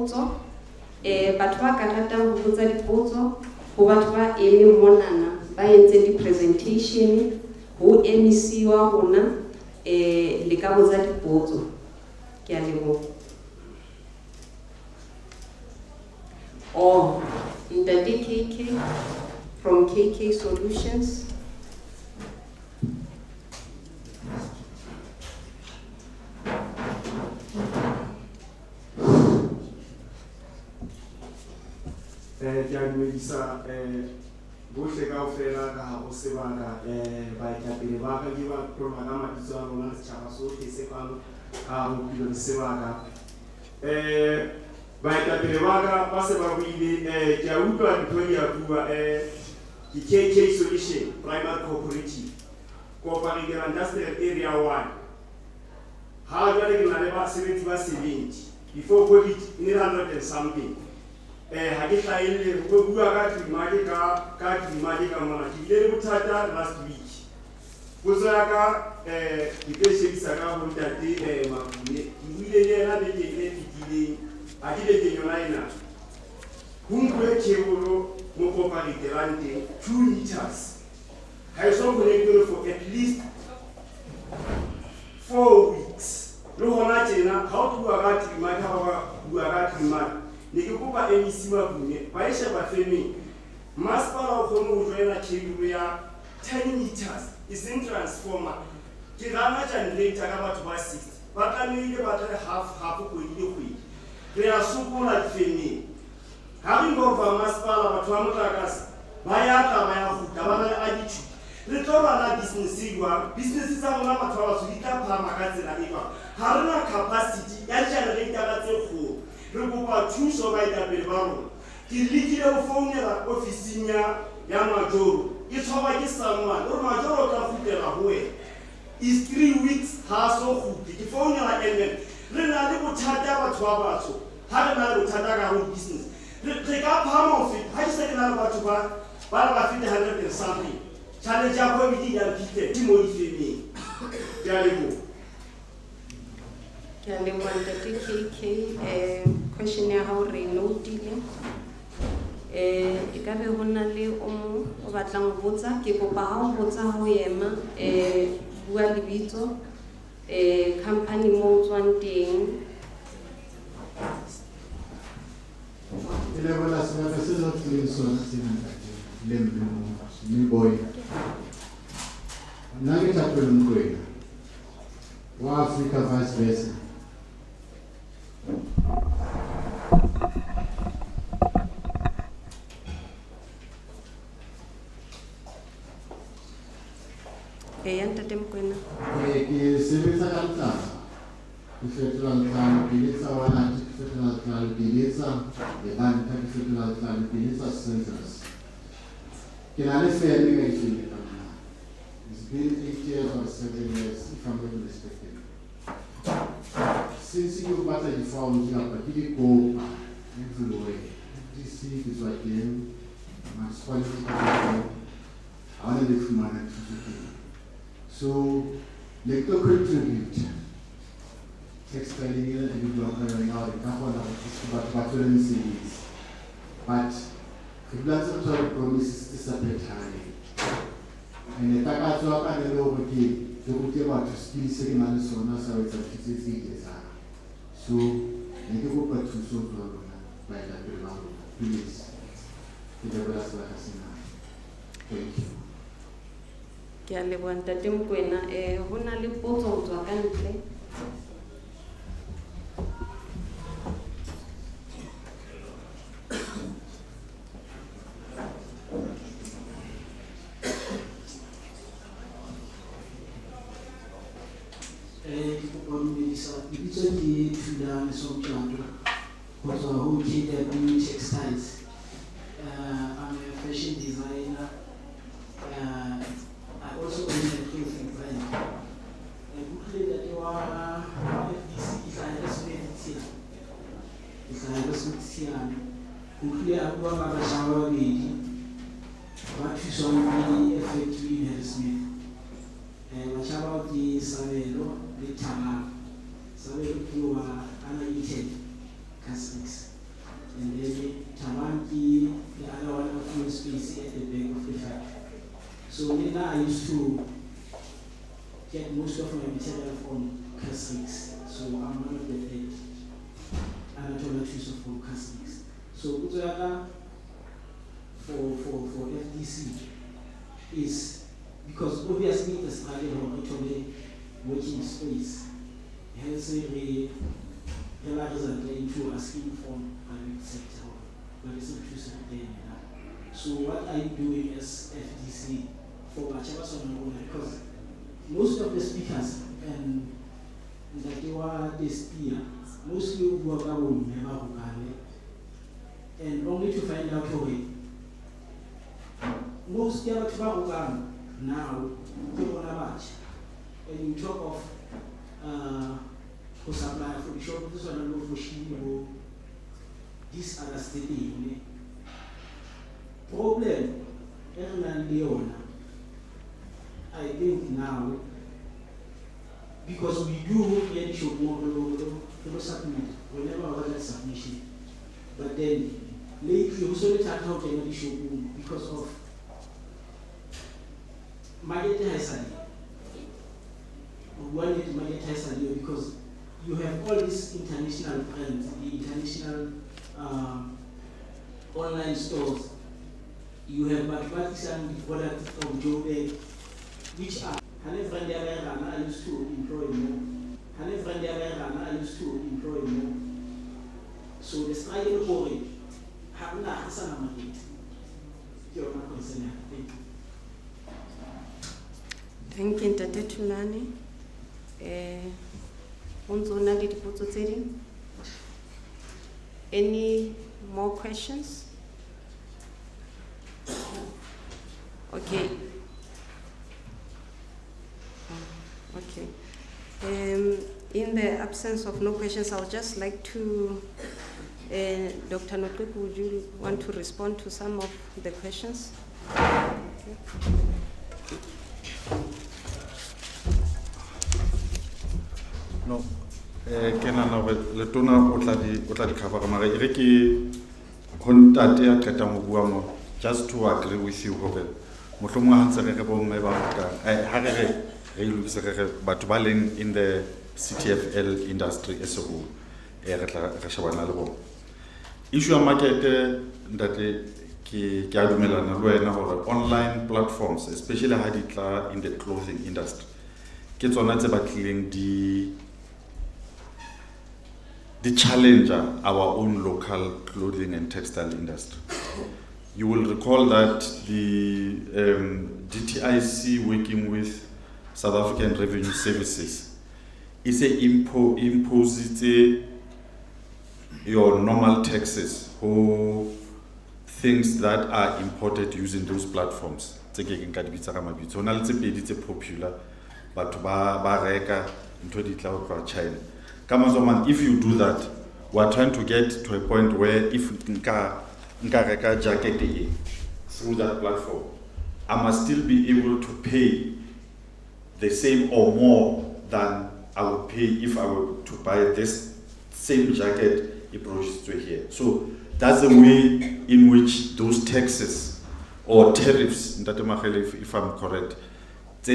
dipotso. Batho ba ka ratang ho botsa dipotso ho batho ba eme monana ba entse di-presentation ho MEC wa rona le ka botsa dipotso. Ke a leboha. Oh, Ntate KK from KK Solutions. Ke a dumedisa bohle kaofela ka hare ho sebaka baetapele ba ka ke ba tloha ka mabitso a rona setjhaba sohle se kang ka hare ho tulo le sebaka. Baetapele ba ka ba se ba buile ke a utlwa ntho e ya bua ke KK Solution Primary Cooperative Cooperative Industrial Area 1. Ha jwale ke na le basebetsi ba 70 before COVID ne 100 and something. Ha ke hlahelle ho bua ka Qwaqwa ka mona ke ile le bothata last week. Potso ya ka ke tlo shebisa ka ho Ntate Makume ke buile le yena beke e fetileng a ke beke yona ena ho nkwe tshebolo mo Cooperative Rand 2 liters ha e so connected for at least 4 weeks. Le hona tjena ha o bua ka Qwaqwa ha o bua ka Qwaqwa ne ke kopa MEC Makume ba e sheba femeng masepala o kgone ho joina cable ya 10 meters e seng transformer ke rana generator ka batho ba 6 ba tlamehile ba tla half kgwedi le kgwedi re a sokola femeng ha re ngova masepala batho ba motlakase ba ya tla ba ya kgutla ba na le attitude re tlo bana business tsa rona batho ba batsho di tla phama ka tsela e jwang ha re na capacity ya generator ka tse kgolo. Re kopa thuso baetapele ba rona ke lekile ho founela ofising ya Majoro e tshwarwa ke someone o Majoro o tla kgutlela ho wena is 3 weeks ha so kgutle ke founela MM re na le bothata batho ba batsho ha re na le bothata ka ho business re ka phama ho feta ha ke se ke na le batho ba fete 100 and something challenge ya COVID ya fite di mo difemeng ke a leboha. Ke a leboha Ntate KK. Question ya hao re notile. E ka be ho na le o mo o batlang ho botsa ke kopa ha o botsa ho yema bua lebitso company mo tswang teng. Ile bona sebaka se zo tlile sona tsena le mme boy. Nna ke Thapelo Mokoena wa Africa vice versa. Ntate Mokoena. Ke sebetsa ka tlasa. Ke fetola tlala ke etsa wana ke fetola tlala ke etsa le banka ke fetola tlala ke etsa census. Ke na le family e file ka nna. It's been 8 years or 7 years if I'm not mistaken. Since you batla di form di apa ke di kopa everywhere. DC ke tswa teng. Municipality ka I want to fumana thuso. So, let the contribute. Textile and you are now the couple of cities. But if that's a sort of promise, it's a bit high. And the Takazo and the lower key, the Uteba to still second and so on, so it's a 50 years. So, let you go back to so by that please. Thank you. Ke a leboha Ntate Mokoena. Ho na le potso ho tswa ka ntle. Textiles. I'm a fashion designer. I also own a clothing brand. Hopefully that you are FDC if I respect it. Hopefully I will have a shower lady. But you saw me effectively in Smith. And my shower is Savero, the Tama. Savero, you are uneaten. Catholics. personally now I used to get most of my material from Castrix, so I'm one of the head anatomists from Castrix. So for FDC is because obviously the struggle of working space hence we result into asking for private sector, but it's not too certain. So what are you doing as FDC for Bachaba, because most of the speakers and that they were this year, mostly work out never and only to find out away. Most of the now and you talk of who supply for the shop, this one for Shimo, this other study. Problem, Leona, I think now, because we do get show more submit whenever I order submission. But then lately also let out how they show because of monetization. One is monetization because you have all these international brands, the international online stores. You have mathematics and products of Joe, which are I used to employ more. I used to employ more. So the struggle for it, you're not concerned. Thank you, Ntate Thulani. Any more questions? Okay. Okay. In the absence of no questions, I would just like to, Dr. Notweku, would you want to respond to some of the questions? Okay. No, kenana le tona o tla di cover mara ire ke contact ya qeta mo bua mo just to agree with you hobe mohlomong ha ntse re bo mme ba ka ha re lokise re batho ba leng in the CTFL industry as a whole re tla re shebana le bona issue ya market ndate ke a dumelana le wena hore online platforms especially ha di tla in the clothing industry ke tsona tse batlileng the challenger our own local clothing and textile industry. You will recall that the DTIC working with South African Revenue Services is a imposes your normal taxes for things that are imported using those platforms. Popular, but ba reka into the cloud China. If you do that, we are trying to get to a point where if nka reka jacket through that platform, I must still be able to pay the same or more than I would pay if I were to buy this same jacket approaches to here. So that's the way in which those taxes or tariffs, if I'm correct, to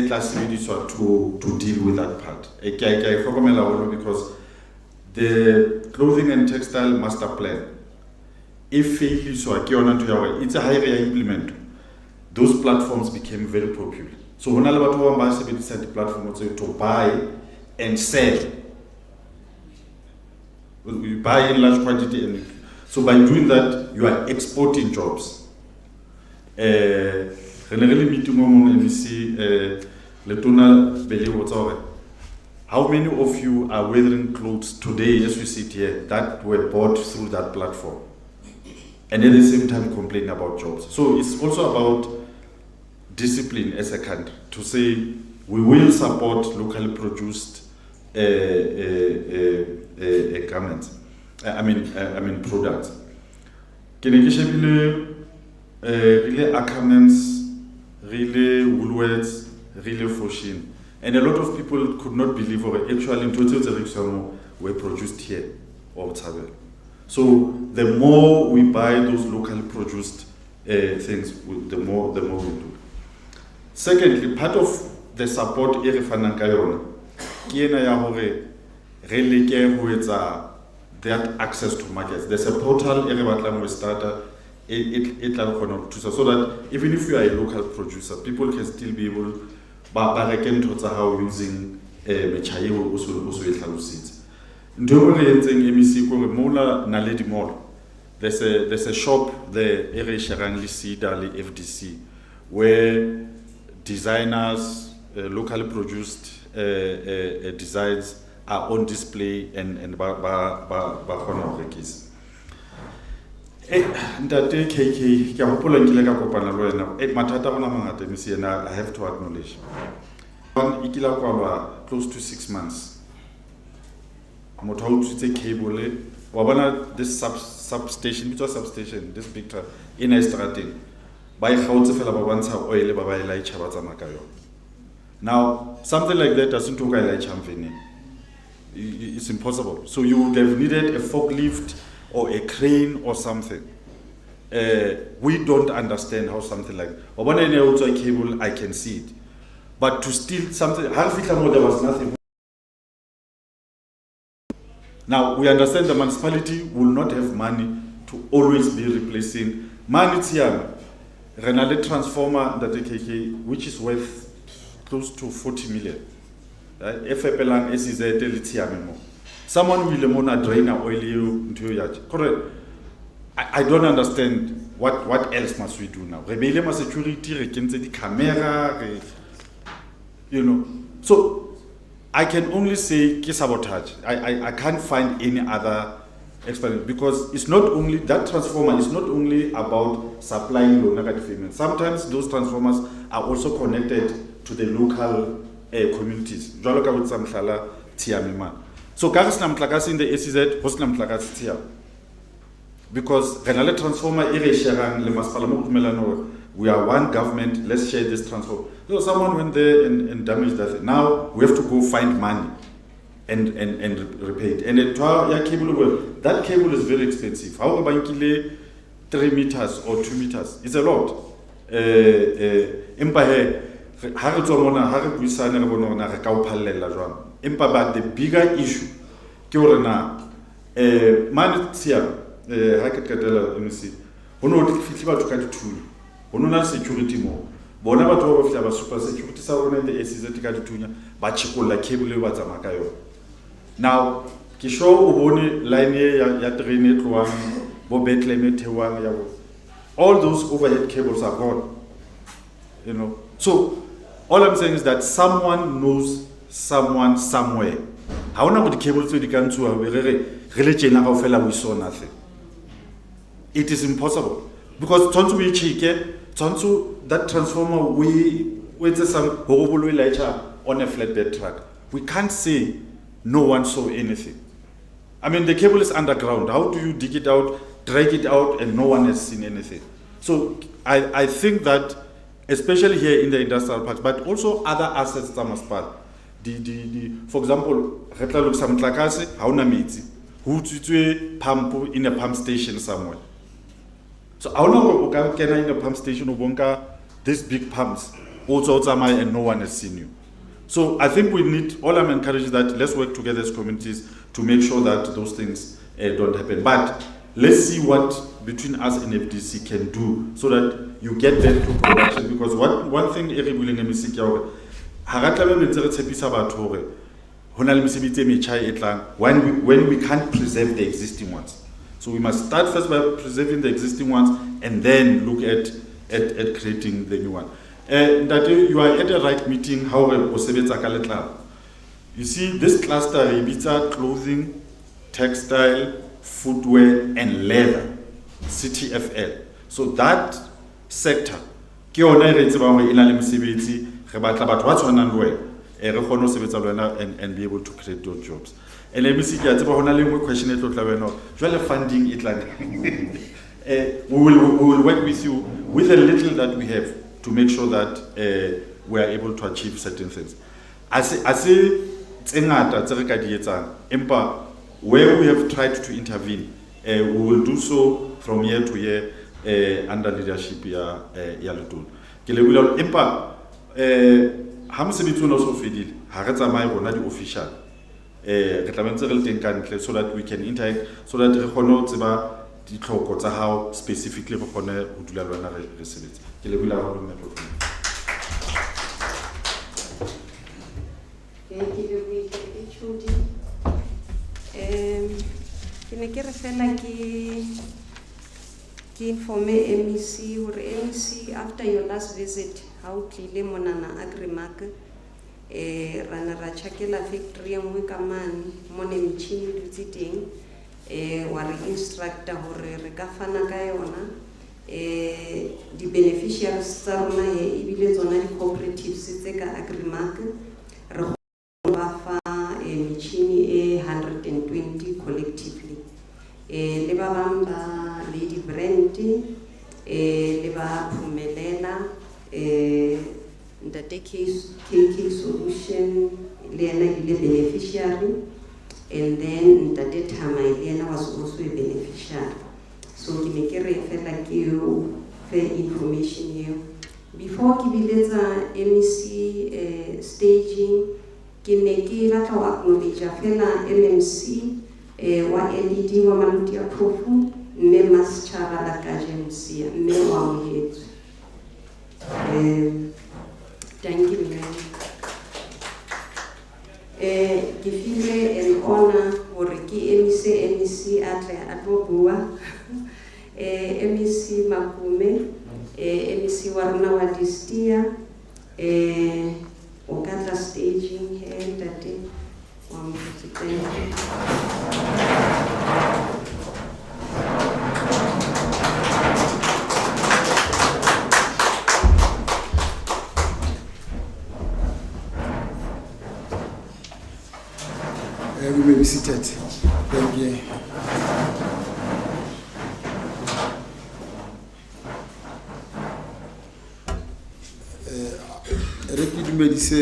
deal with that part. Because the clothing and textile master plan, if it's a higher implement, those platforms became very popular. So when I said the platform to buy and sell, we buy in large quantity, and so by doing that, you are exporting jobs. How many of you are wearing clothes today, as we sit here, that were bought through that platform, and at the same time complain about jobs? So it's also about discipline as a country to say we will support locally produced garments. I mean products. Really garments, really Woolworths, really Foshin. And a lot of people could not believe actually in total were produced here or Tabel. So the more we buy those locally produced things, the more we do. Secondly, part of the support e re fanang ka yona ke ena ya hore re leke ho etsa that access to markets. There's a portal e re batlang ho starta it tla kgona ho thusa so that even if you are a local producer, people can still be able ba reke ntho tsa hao using metjha eo o so e hlalositse. Ntho e re entseng MEC ko re mola Naledi Mall, there's a shop there e re sharang le Cedar le FDC where designers, locally produced designs are on display and ba kgona ho rekisa. Ntate KK ke a hopola nkile ka kopana le wena mathata rona mangata MEC and I have to acknowledge. One ikila kwa close to 6 months. Motho o tsitse cable wa bona this substation, this big truck in a strategy. Now, something like that doesn't look like champion. It's impossible. So you would have needed a forklift or a crane or something. We don't understand how something like when I know a cable, I can see it. But to steal something, there was nothing. Now, we understand the municipality will not have money to always be replacing. Money Renale transformer that KK, which is worth close to 40 million. FPLan SZ lithium. Someone will mona drain oil into your correct. I don't understand what else must we do now. Rebellion security, the camera, you know. So I can only say sabotage. I can't find any other explanation because it's not only that transformer is not only about supplying low negative payments. Sometimes those transformers are also connected to the local communities. Jwaloka with some khala tiamima. So karis na mtlakasi in the SZ, hos na mtlakasi tia. Because renale transformer ire sharang le masipala mo kumelano. We are one government. Let's share this transformer. So someone went there and damaged that. Now we have to go find money and repay it. And that cable is very expensive. How about 3 meters or 2 meters? It's a lot. But the bigger issue, security more. Bona batho ba fitla ba super security sa rona the SZ ka ditunya ba chikolla cable e ba tsamaka yo. Now ke show o bone line ya train e tloang bo Bethlehem Tewang ya bo. All those overhead cables are gone. You know. So all I'm saying is that someone knows someone somewhere. How na go di cables tse di ka ntsuwa re tjena ga o fela we saw nothing. It is impossible because tonto we chike that transformer we some horrible later on a flatbed truck. We can't say no one saw anything. I mean the cable is underground. How do you dig it out, drag it out, and no one has seen anything? So I think that especially here in the industrial parks, but also other assets that must part. For example, retla look some tlakase, hauna metsi. Who to pump in a pump station somewhere. So I don't know in a pump station ubonka these big pumps also and no one has seen you. So I think we need all I'm encouraging that let's work together as communities to make sure that those things don't happen. But let's see what between us and FDC can do so that you get that to production because one thing when we can't preserve the existing ones. So we must start first by preserving the existing ones and then look at creating the new one. That you are at the right meeting, how you see this cluster, Ibiza, clothing, textile, footwear, and leather, CTFL. So that sector, and be able to create those jobs. And let me see, I have question funding it we will work with you with the little that we have to make sure that we are able to achieve certain things. Where we have tried to intervene, we will do so from year to year under leadership ya Lutul. ha mosebetsi ona o so fedile ha re tsamaye rona di-official re tlametse re le teng ka ntle so that we can interact so that re kgone ho tseba ditlhoko tsa hao specifically re kgone ho dula le wena re sebetse ke lebohile haholo mme Professor. Ke ne ke re fela ke informe MEC hore MEC after your last visit ha o tlile monana Agrimark rana ra chakela factory ya nngwe ka mane mone metjhini e dutse teng wa re instructor hore re ka fana ka yona di-beneficiaries tsa rona ebile tsona di-cooperatives tse ka Agrimark re ba fa metjhini e 120 collectively le ba bang ba Lady Brand le ba Phumelela Ntate KK Solution le ena ile beneficiary and then Ntate Thama le ena was also a beneficiary. So ke ne ke re fela ke fair information here. Before ke biletsa MEC staging ke ne ke batla ho acknowledge fela MMC wa LED wa Maluti a Phofu mme Maschara la Kajemsia mme wa Mohetswe. Thank you, ma'am. Ke file an honor hore ke MEC atle a tlo bua MEC Makume MEC wa rona wa Distia o ka tla staging here Ntate wa Mohetswe. You may be seated. Thank you. Re ke dumedise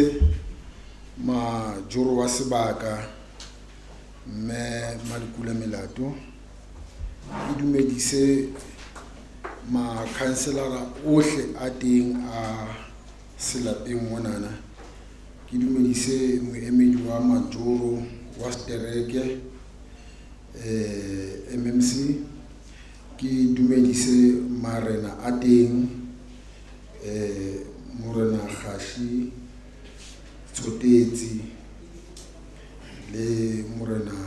majoro wa sebaka mme Madikula Melato ke dumedise ma councilora ohle a teng a selapeng monana ke dumedise moemedi wa majoro wa Stereke MMC ke dumedise marena a teng morena Kgashi Tsotetsi le morena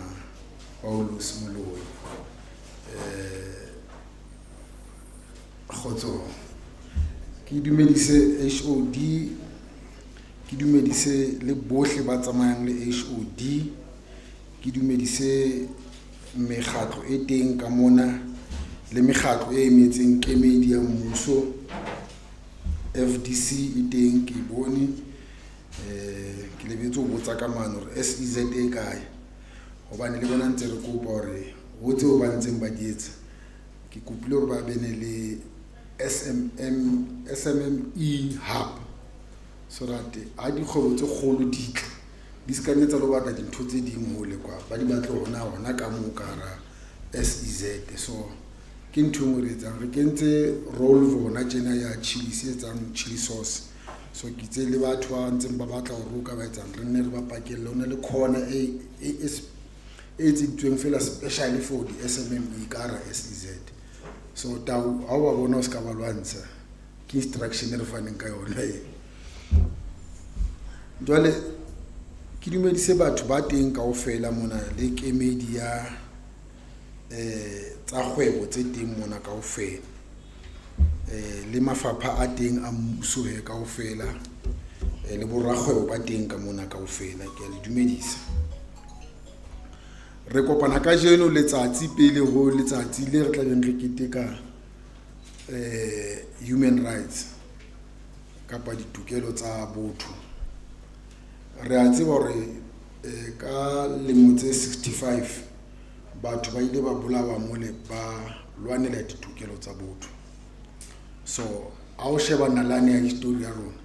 Paulus Moloi khotso ke dumedise HOD ke dumedise le bohle ba tsamayang le HOD ke dumedise mekgatlo e teng ka mona le mekgatlo e emetseng kemedi ya mmuso FDC e teng ke bone ke lebetse ho botsa ka mano re SEZ e kae hobane le bona ntse re kopa hore ho tseo ba ntseng ba dietsa ke kopile hore ba bene le SMME hub so that a di kgwebo tse kgolo di ska netsa lo batla dintho tse ding ho le kwa ba di batla hona ka mo kara SEZ so ke ntho ngwe re tsang re kentse roll vona tjena ya chili se etsang chili sauce so ke tse le batho ba ntseng ba batla ho roka ba etsang re nne re ba pakelle ona le khona e tsitsweng fela specially for di SMME kara SEZ so tau ha wa bona o ska ba lwantsha ke instruction re faneng ka yona jwale ke dumedise batho ba teng kaofela mona le kemedi ya tsa kgwebo tse teng mona kaofela le mafapha a teng a mmuso he kaofela le borakgwebo ba teng ka mona kaofela ke a le dumedisa re kopana ka jeno letsatsi pele ho letsatsi le re tla beng re keteka human rights kapa ditokelo tsa botho re a tseba hore ka lemo tse 65 batho ba ile ba bolawa mole ba lwanela ditokelo tsa botho so a o sheba nalane ya history ya rona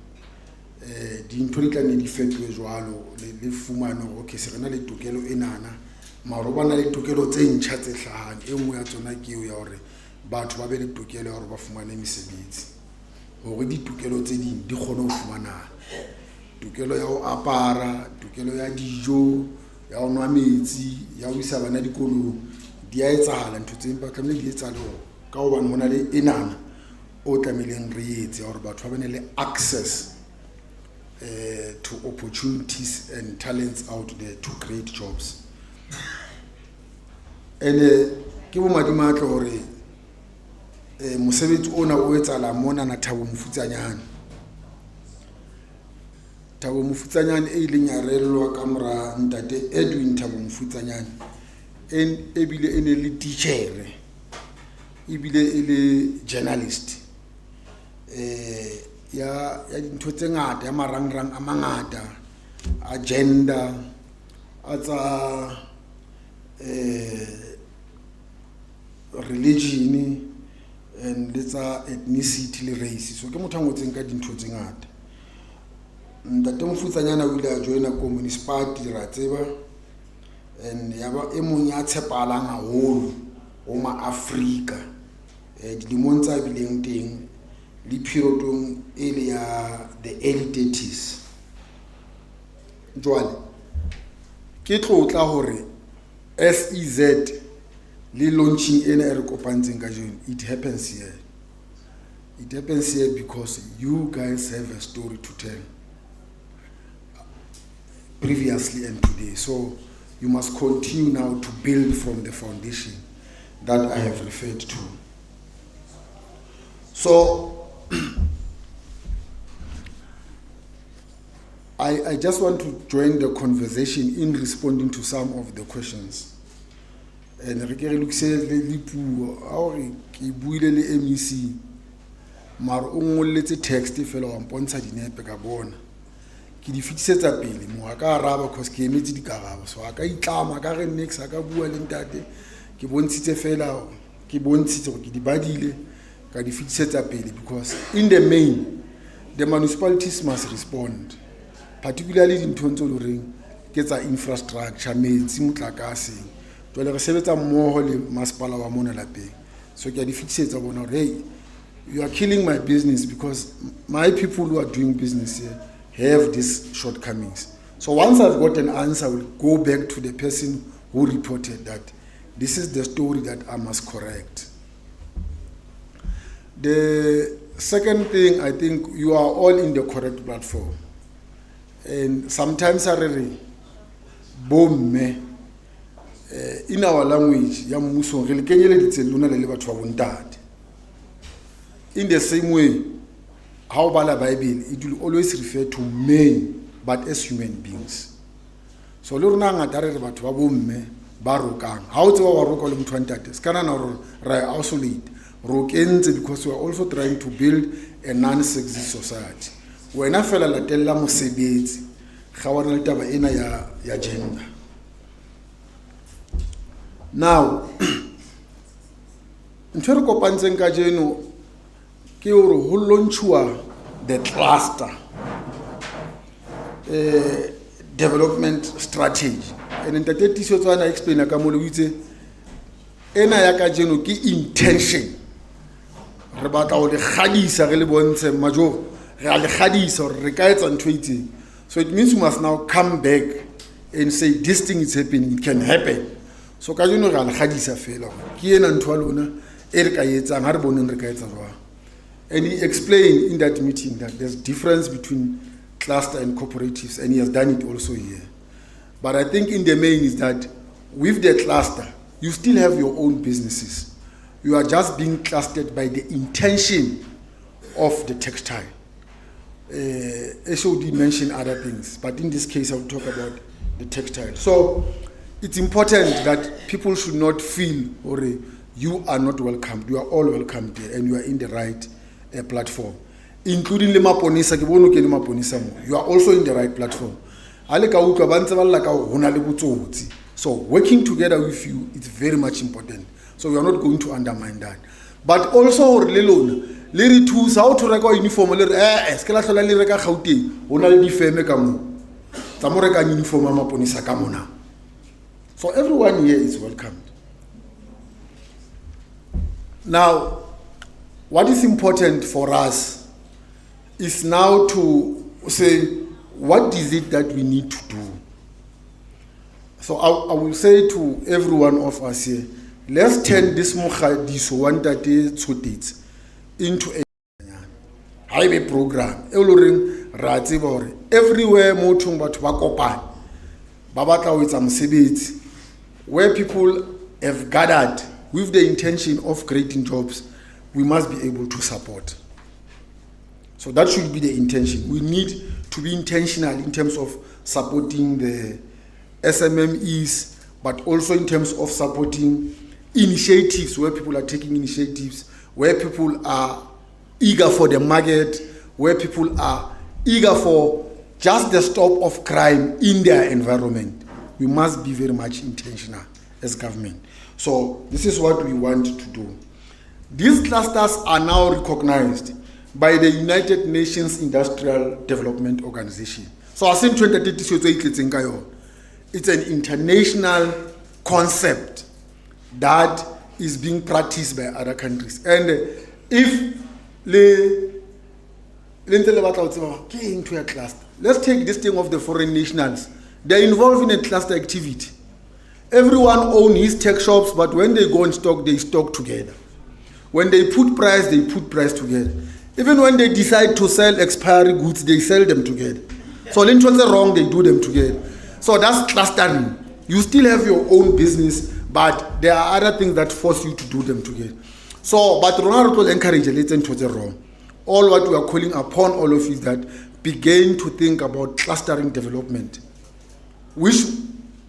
dintho di tla ne di fetwe jwalo le fumano okay se rena le tokelo enana marobana le tokelo tse ntjha tse hlahang e nngwe ya tsona ke ya hore batho ba be le tokelo ya hore ba fumane mesebetsi hore ditokelo tse ding di kgone ho fumanahala. Tokelo ya ho apara, tokelo ya dijo, ya ho nwa metsi, ya ho isa bana dikolong, di a etsahala ntho tse empa tlamehile di etsahale ka hobane hona le enana o tlameileng re etse hore batho ba bane le access to opportunities and talents out there to create jobs. And ke bo madimatle hore mosebetsi ona o etsahala mona na Thabo Mofutsanyane. Thabo Mofutsanyane e ileng ya rellwa ka mora ntate Edwin Thabo Mofutsanyane ebile e ne le teacher ebile e le journalist ya dintho tse ngata ya marangrang a mangata agenda a tsa religion and le tsa ethnicity le race. So ke motho a ngotseng ka dintho tse ngata. Ntate Mofutsanyana o ile a joina Communist Party ra tseba and yaba e mong ya tshepahalang haholo o ma-Afrika dilemong tsa bileng teng le periodong e le ya the early 30s. Jwale ke tlotla hore SEZ le launching ena e re kopantseng ka jeno, it happens here. It happens here because you guys have a story to tell previously and today. So you must continue now to build from the foundation that I have referred to. So I just want to join the conversation in responding to some of the questions. And re look say le puo a ke buile le MEC mara o ngolletse text fela wa mpontsha dinepe ka bona ke di fitisetsa pele mo aka araba because ke emetse dikarabo so aka itlama ka re next aka bua le ntate ke bontshitse fela ke bontshitse go ke di badile ka di fitisetsa pele because in the main the municipalities must respond, particularly dintho tse lo reng ke tsa infrastructure metsi motlakase jwale re sebetsa mmoho le masepala wa mona lapeng. So ke a di fitisetsa bona hey, you are killing my business because my people who are doing business here have these shortcomings. So once I've got an answer, I will go back to the person who reported that this is the story that I must correct. The second thing, I think you are all in the correct platform. And sometimes I really boom in our language, in the same way, how Bala Bible, it will always refer to men, but as human beings. So Lurna Natare Batwabum, Barukan, how to our local Twantatis, Canana isolate, Rokens, because we are also trying to build a non-sexist society. When I fell a tella Mosebet, Hawanataba in ya gender. Now, in Turko Panzenkajeno, Kioro Hulonchua, the cluster development strategy. And in the 30s, I explain a Kamuluite, Ena Yakajeno ki intention. Rebata or the Hadis are relevant, Major, Real Hadis or Rekaits and Tweety. So it means you must now come back and say this thing is happening, it can happen. So Kajuno Real Hadis are fellow. Kien and Twaluna, Erikayets and Harbon and Rekaits. And he explained in that meeting that there's difference between cluster and cooperatives, and he has done it also here. But I think in the main is that with the cluster, you still have your own businesses. You are just being clustered by the intention of the textile. SOD mentioned other things, but in this case I will talk about the textile. So it's important that people should not feel, or you are not welcome. You are all welcome here, and you are in the right platform, including Lema Ponisa. You are also in the right platform. So working together with you is very much important. So we are not going to undermine that. But also Liri tools how to record uniform So everyone here is welcomed. Now, what is important for us is now to say, what is it that we need to do? So I will say to every one of us here, let's turn this Mukhadiso one that is into a highway program. Everywhere motung batho ba kopana ba batla ho etsa mosebetsi, where people have gathered with the intention of creating jobs, we must be able to support. So that should be the intention. We need to be intentional in terms of supporting the SMMEs, but also in terms of supporting initiatives, where people are taking initiatives, where people are eager for the market, where people are eager for just the stop of crime in their environment. We must be very much intentional as government. So this is what we want to do. These clusters are now recognized by the United Nations Industrial Development Organization. So as in 2030, it's an international concept that is being practiced by other countries. And if let's take this thing of the foreign nationals. They're involved in a cluster activity. Everyone owns his tech shops, but when they go and stock, they stock together. When they put price together. Even when they decide to sell expiry goods, they sell them together. So when what's wrong, they do them together. So that's clustering. You still have your own business, but there are other things that force you to do them together. So, but Ronald will encourage a little to the wrong. All what we are calling upon all of you is that begin to think about clustering development, which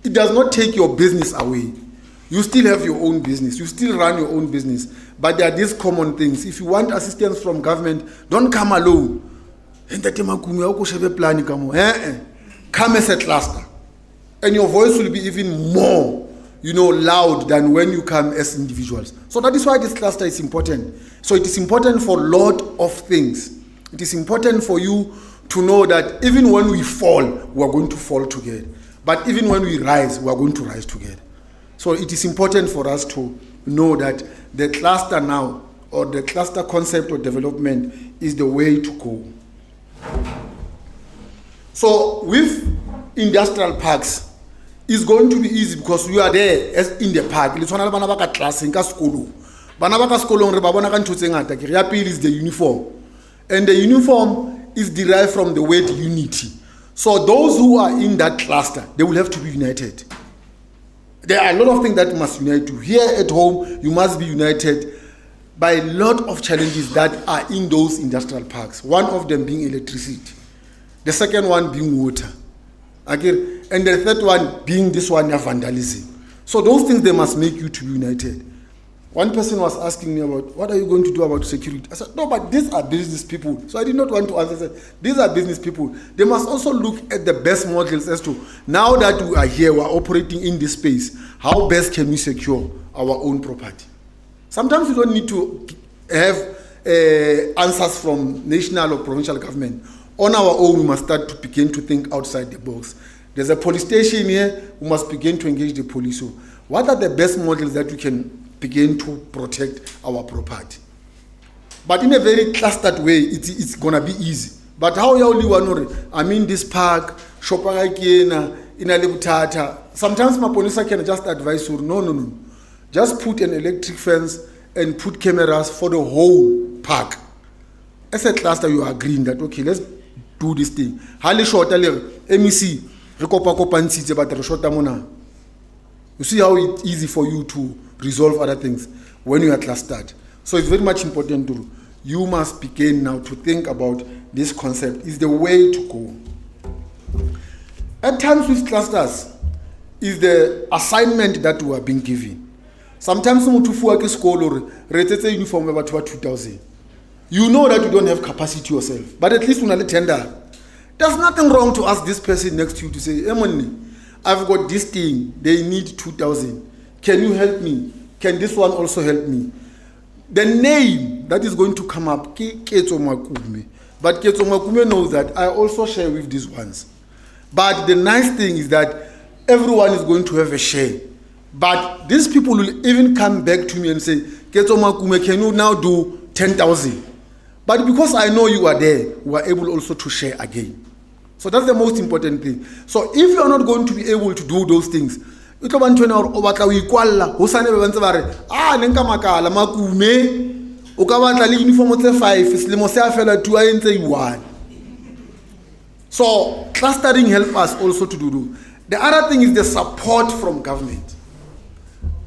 it does not take your business away. You still have your own business. You still run your own business. But there are these common things. If you want assistance from government, don't come alone. Come as a cluster. And your voice will be even more, loud than when you come as individuals. So that is why this cluster is important. So it is important for a lot of things. It is important for you to know that even when we fall, we are going to fall together. But even when we rise, we are going to rise together. So it is important for us to know that the cluster now, or the cluster concept of development, is the way to go. So with industrial parks, it's going to be easy because you are there as in the park. It's one of the class in school. Banabaka school is the uniform. And the uniform is derived from the word unity. So those who are in that cluster, they will have to be united. There are a lot of things that must unite you. Here at home, you must be united by a lot of challenges that are in those industrial parks. One of them being electricity. The second one being water. Okay? And the third one being this one, vandalism. So those things, they must make you to be united. One person was asking me about, what are you going to do about security? I said, no, but these are business people. So I did not want to answer. I said, these are business people. They must also look at the best models as to, now that we are here, we are operating in this space, how best can we secure our own property? Sometimes we don't need to have answers from national or provincial government. On our own, we must start to begin to think outside the box. There's a police station here, we must begin to engage the police. So what are the best models that we can begin to protect our property? But in a very clustered way, it's gonna be easy. But how you only want this park, Shopagakena, in a Lebutata. Sometimes my police can just advise you, no. Just put an electric fence and put cameras for the whole park. As a cluster, you are agreeing that, okay, let's do this thing. Hali shorter MEC, you see how it's easy for you to resolve other things when you are clustered. So it's very much important to you must begin now to think about this concept. Is the way to go. At times with clusters is the assignment that we are being given. Sometimes you school or uniform about 2,000. You know that you don't have capacity yourself, but at least you know the tender. There's nothing wrong to ask this person next to you to say, Emily, I've got this thing, they need 2,000. Can you help me? Can this one also help me? The name that is going to come up, Ketso Makume. But Ketso Makume knows that I also share with these ones. But the nice thing is that everyone is going to have a share. But these people will even come back to me and say, Ketso Makume, can you now do 10,000? But because I know you are there, we are able also to share again. So that's the most important thing. So if you are not going to be able to do those things, o tlo ba ntwana hore o batla o ikwalla ho sane ba ntse ba re ne nka makala Makume o ka batla le uniform tse 5 selemo se a fela 2 a entse 1. So clustering help us also to do. The other thing is the support from government.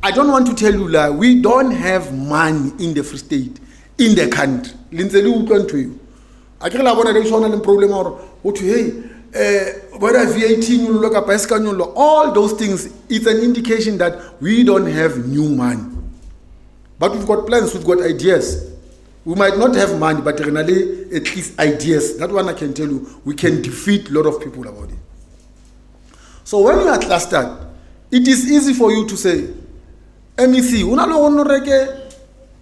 I don't want to tell you that we don't have money in the Free State, in the country. Lindsay, we can to you. I can't have a problem or what hey, whether VAT, all those things, it's an indication that we don't have new money. But we've got plans, we've got ideas. We might not have money, but really at least ideas. That one I can tell you, we can defeat a lot of people about it. So when you are clustered, it is easy for you to say, MEC,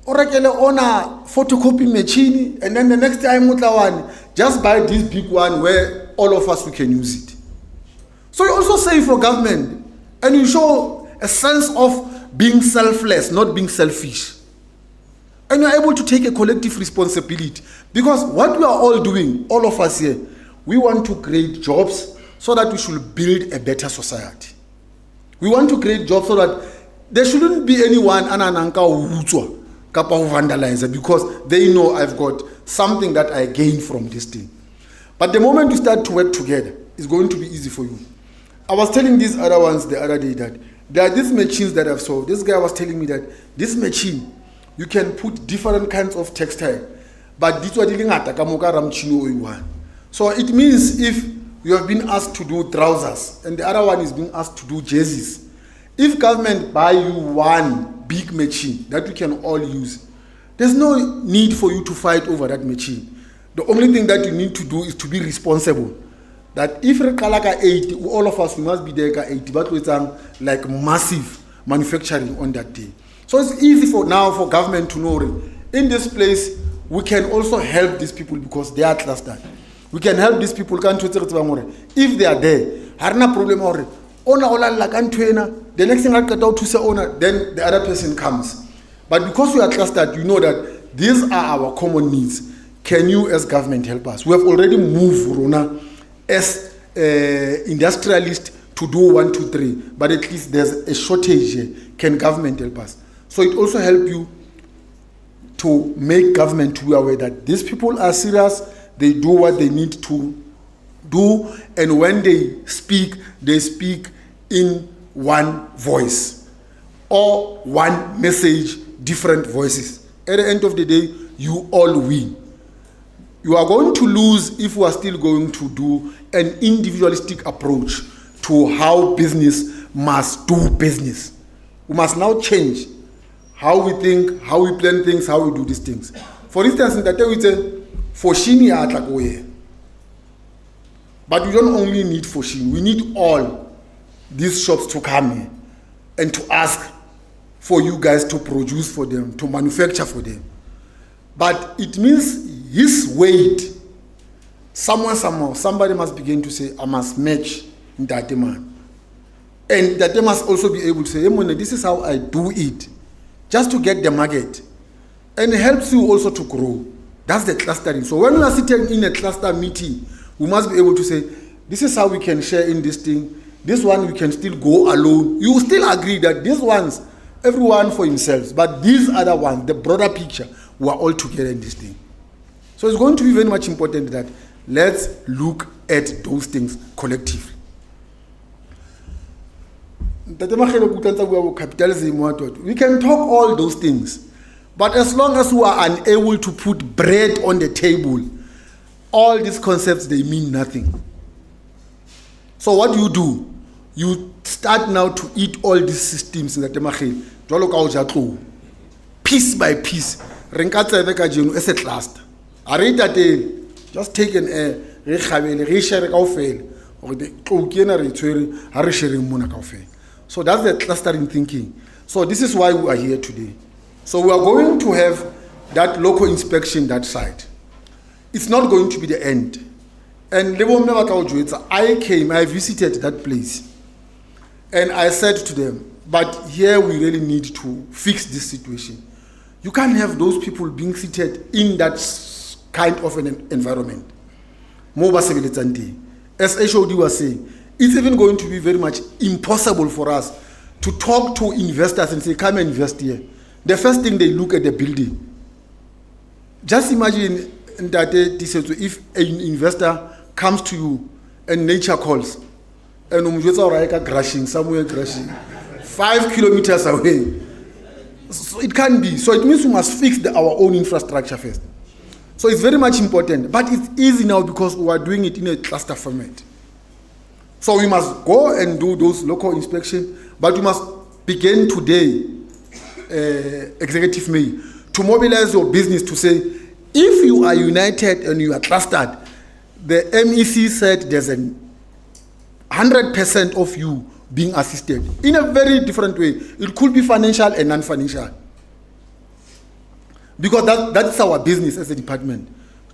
on a photocopy machine, and then the next time just buy this big one where all of us we can use it. So you also say for government, and you show a sense of being selfless, not being selfish. And you're able to take a collective responsibility. Because what we are all doing, all of us here, we want to create jobs so that we should build a better society. We want to create jobs so that there shouldn't be anyone vandalizer, because they know I've got something that I gain from this thing. But the moment you start to work together, it's going to be easy for you. I was telling these other ones the other day that there are these machines that I've sold. This guy was telling me that this machine, you can put different kinds of textile, but this was dealing at so it means if you have been asked to do trousers and the other one is being asked to do jerseys, if government buy you one big machine that you can all use, there's no need for you to fight over that machine. The only thing that you need to do is to be responsible. That if Rekalaka 80, all of us, we must be there at 80, but with like massive manufacturing on that day. So it's easy for now for government to know in this place we can also help these people because they are clustered. We can help these people if they are there. Harna problem the next thing I cut out to say owner, then the other person comes. But because we are clustered, you know that these are our common needs. Can you as government help us? We have already moved Rona as industrialist to do 1, 2, 3, but at least there's a shortage here. Can government help us? So it also helps you to make government to be aware that these people are serious, they do what they need to do, and when they speak in one voice or one message, different voices. At the end of the day, you all win. You are going to lose if we are still going to do an individualistic approach to how business must do business. We must now change how we think, how we plan things, how we do these things. For instance, in that we say, for Shini Atlakoye. But we don't only need for Shini, we need all these shops to come here and to ask for you guys to produce for them, to manufacture for them. But it means his weight, somehow, somebody must begin to say, I must match that demand. And that they must also be able to say, hey, this is how I do it, just to get the market. And it helps you also to grow. That's the clustering. So when we are sitting in a cluster meeting, we must be able to say, this is how we can share in this thing. This one we can still go alone. You still agree that these ones, everyone for himself, but these other ones, the broader picture, we are all together in this thing. So it's going to be very much important that let's look at those things collectively. We can talk all those things, but as long as we are unable to put bread on the table, all these concepts, they mean nothing. So what do? You start now to eat all these systems in the temachel. Piece by piece. As a cluster. Just take an air. So that's the clustering thinking. So this is why we are here today. So we are going to have that local inspection that side. It's not going to be the end. And I visited that place. And I said to them, but here we really need to fix this situation. You can't have those people being seated in that kind of an environment. As HOD was saying, it's even going to be very much impossible for us to talk to investors and say, come and invest here. The first thing they look at the building. Just imagine that if an investor comes to you and nature calls, and crashing, somewhere crashing, 5 kilometers away. So it can't be. So it means we must fix our own infrastructure first. So it's very much important. But it's easy now because we are doing it in a cluster format. So we must go and do those local inspections, but we must begin today, Executive Mayor, to mobilize your business to say, if you are united and you are clustered, the MEC said there's 100% of you being assisted in a very different way. It could be financial and non-financial. Because that's our business as a department,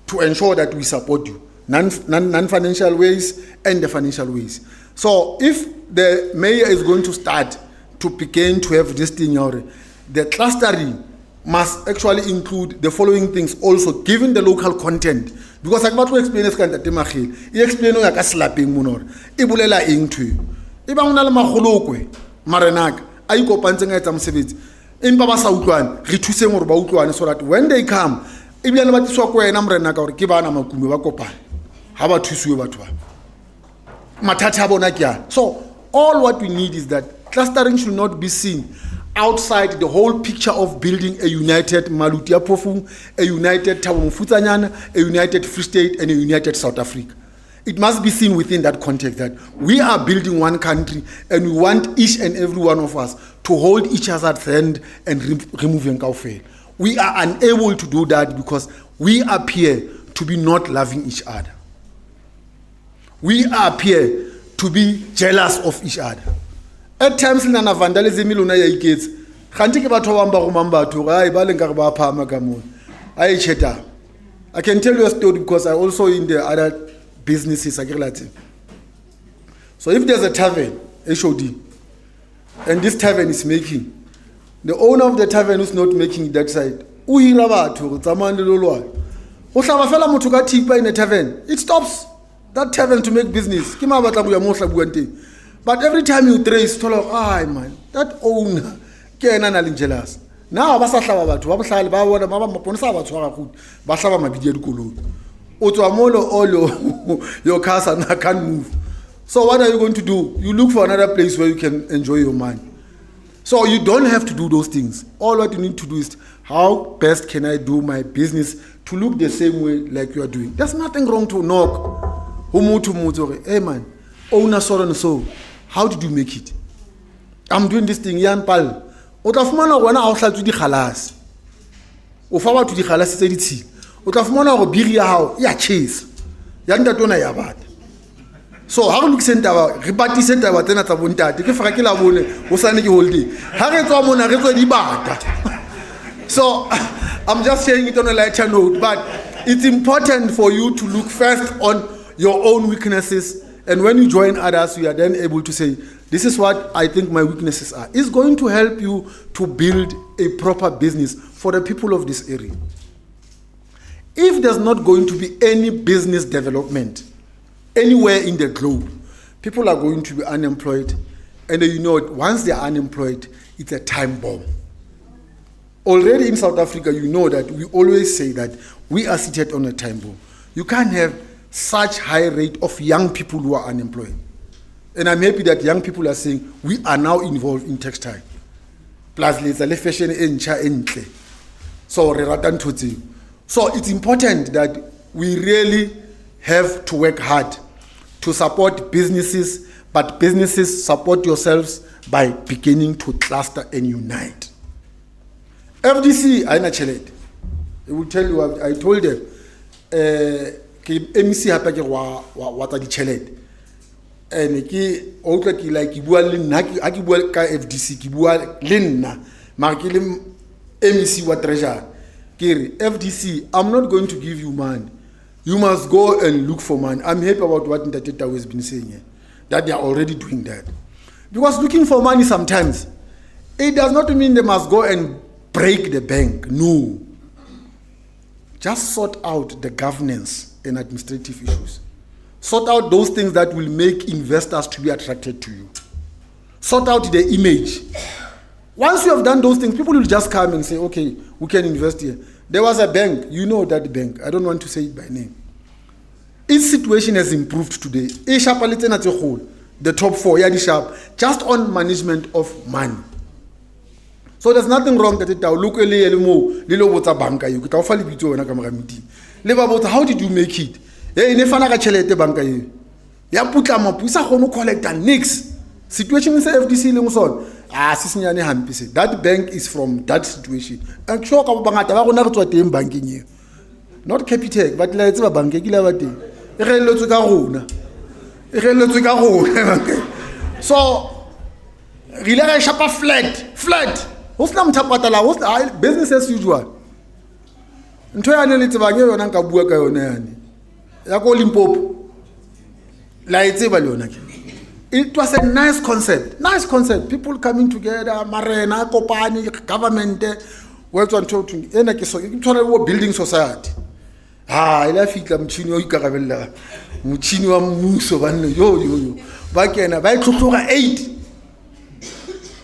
to ensure that we support you, non-financial ways and the financial ways. So if the mayor is going to start to begin to have this thing, the clustering must actually include the following things also, given the local content. Because I'm about to explain this kind of thing, I explain how you slapping munor. Ibulela ingtu. Iba unala maholokwe. Marenak. Ayuko panzenga etam sevit. Imba basa utwan. Rituse morba utwan so that when they come, ibiyana batiswa kwe na mrenaka or kiba na makume wakopa. Haba tusuwe batwa. Matata bonakia. So all what we need is that clustering should not be seen outside the whole picture of building a united Malutia Pofu, a united Thabo Mofutanyana, a united Free State, and a united South Africa. It must be seen within that context that we are building one country and we want each and every one of us to hold each other's hand and remove Nkaufel. We are unable to do that because we appear to be not loving each other. We appear to be jealous of each other. At times, in a vandalism, kids, I can tell you a story because I also in the other businesses. So if there's a tavern, HOD, and this tavern is making, the owner of the tavern is not making that side. It stops that tavern to make business. But every time you trace, man, that owner, jealous. Now, all your cars can't move. So what are you going to do? You look for another place where you can enjoy your mind. So you don't have to do those things. All what you need to do is, how best can I do my business to look the same way like you are doing? There's nothing wrong to knock. Hey man, owner so and so. How did you make it? I'm doing this thing, Yan Pal. Utafumana wana outside to the khalas. Ufawa to the khalas is editi. Utafumana go biri ya hao, ya chase. Yanda tona ya bad. So how look center ribati center wa tena tabunta. Ke faka ke la bone, o sane ke holdi. Ha re tswa mona re tswa di bata. So I'm just saying it on a lighter note, but it's important for you to look first on your own weaknesses. And when you join others, you are then able to say, this is what I think my weaknesses are. It's going to help you to build a proper business for the people of this area. If there's not going to be any business development anywhere in the globe, people are going to be unemployed. And you know, once they're unemployed, it's a time bomb. Already in South Africa, you know that we always say that we are seated on a time bomb. You can't have such high rate of young people who are unemployed. And I'm happy that young people are saying, we are now involved in textile. Plus, there's a fashion enche. So it's important that we really have to work hard to support businesses, but businesses support yourselves by beginning to cluster and unite. FDC, I will tell you what I told them. MEC hapa ke wa tsa ditšhelete and ke o tla ke like ke bua le nna a ke bua ka FDC ke bua le nna mara ke le MEC wa treasury ke re FDC, I'm not going to give you money. You must go and look for money. I'm happy about what Ntate Tau has been saying here, that they are already doing that. Because looking for money sometimes, it does not mean they must go and break the bank. No. just sort out the governance and administrative issues. Sort out those things that will make investors to be attracted to you. Sort out the image. Once you have done those things, people will just come and say, okay, we can invest here. There was a bank, you know that bank, I don't want to say it by name. Its situation has improved today. The top 4, just on management of money. So there's nothing wrong that it look how did you make it? Situation in FDC that bank is from that situation. And sure banking here. Not Capitec, but let's have a bank. So really shop flat. What's business as usual. It was a nice concept. People coming together, marena, kopani, government, building society. I love it.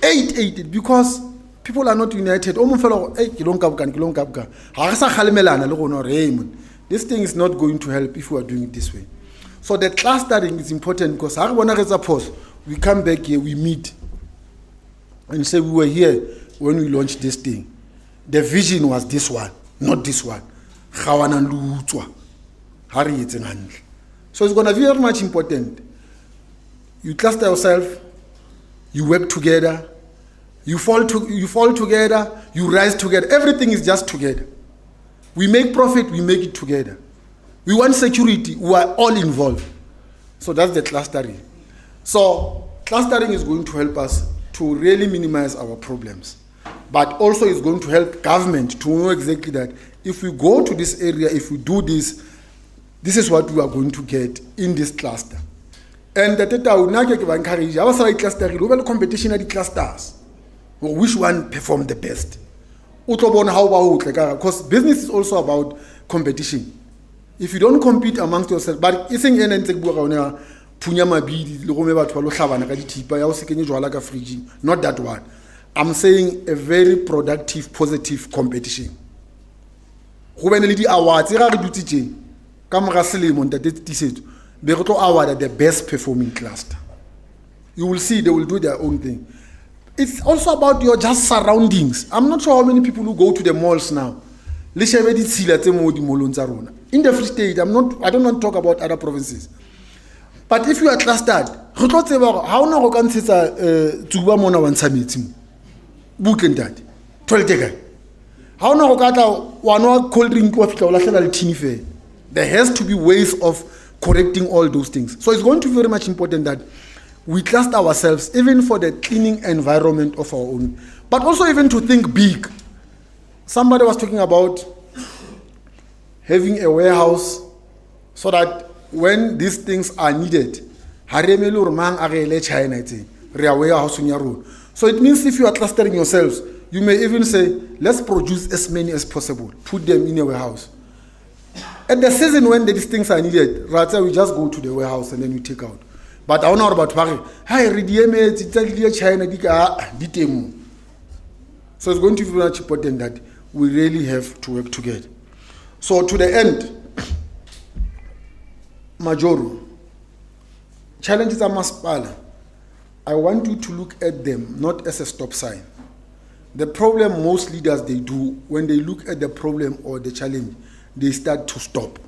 Eight, because people are not united. This thing is not going to help if we are doing it this way. So the clustering is important because we come back here, we meet and say we were here when we launched this thing. The vision was this one, not this one. So it's going to be very much important. You cluster yourself, you work together, you fall together, you rise together. Everything is just together. We make profit, we make it together. We want security, we are all involved. So that's the clustering. So clustering is going to help us to really minimize our problems. But also it's going to help government to know exactly that if we go to this area, if we do this, this is what we are going to get in this cluster. And the data will not encourage our cluster, global competition at the clusters. Which one perform the best? Because business is also about competition. If you don't compete amongst yourself, but not that one. I'm saying a very productive, positive competition. They will award the best performing cluster. You will see they will do their own thing. It's also about your just surroundings. I'm not sure how many people who go to the malls now. In the Free State, I don't want to talk about other provinces. But if you are clustered, how no can say Tuba Mona one summit? Bukendad, 12 days. How no one cold drink fair. There has to be ways of correcting all those things. So it's going to be very much important that we cluster ourselves, even for the cleaning environment of our own, but also even to think big. Somebody was talking about having a warehouse so that when these things are needed, so it means if you are clustering yourselves, you may even say, let's produce as many as possible, put them in a warehouse. At the season when these things are needed, rather we just go to the warehouse and then we take out. But I don't know about China. So it's going to be very much important that we really have to work together. So to the end, Majoro, challenges are masipala. I want you to look at them not as a stop sign. The problem most leaders they do, when they look at the problem or the challenge, they start to stop.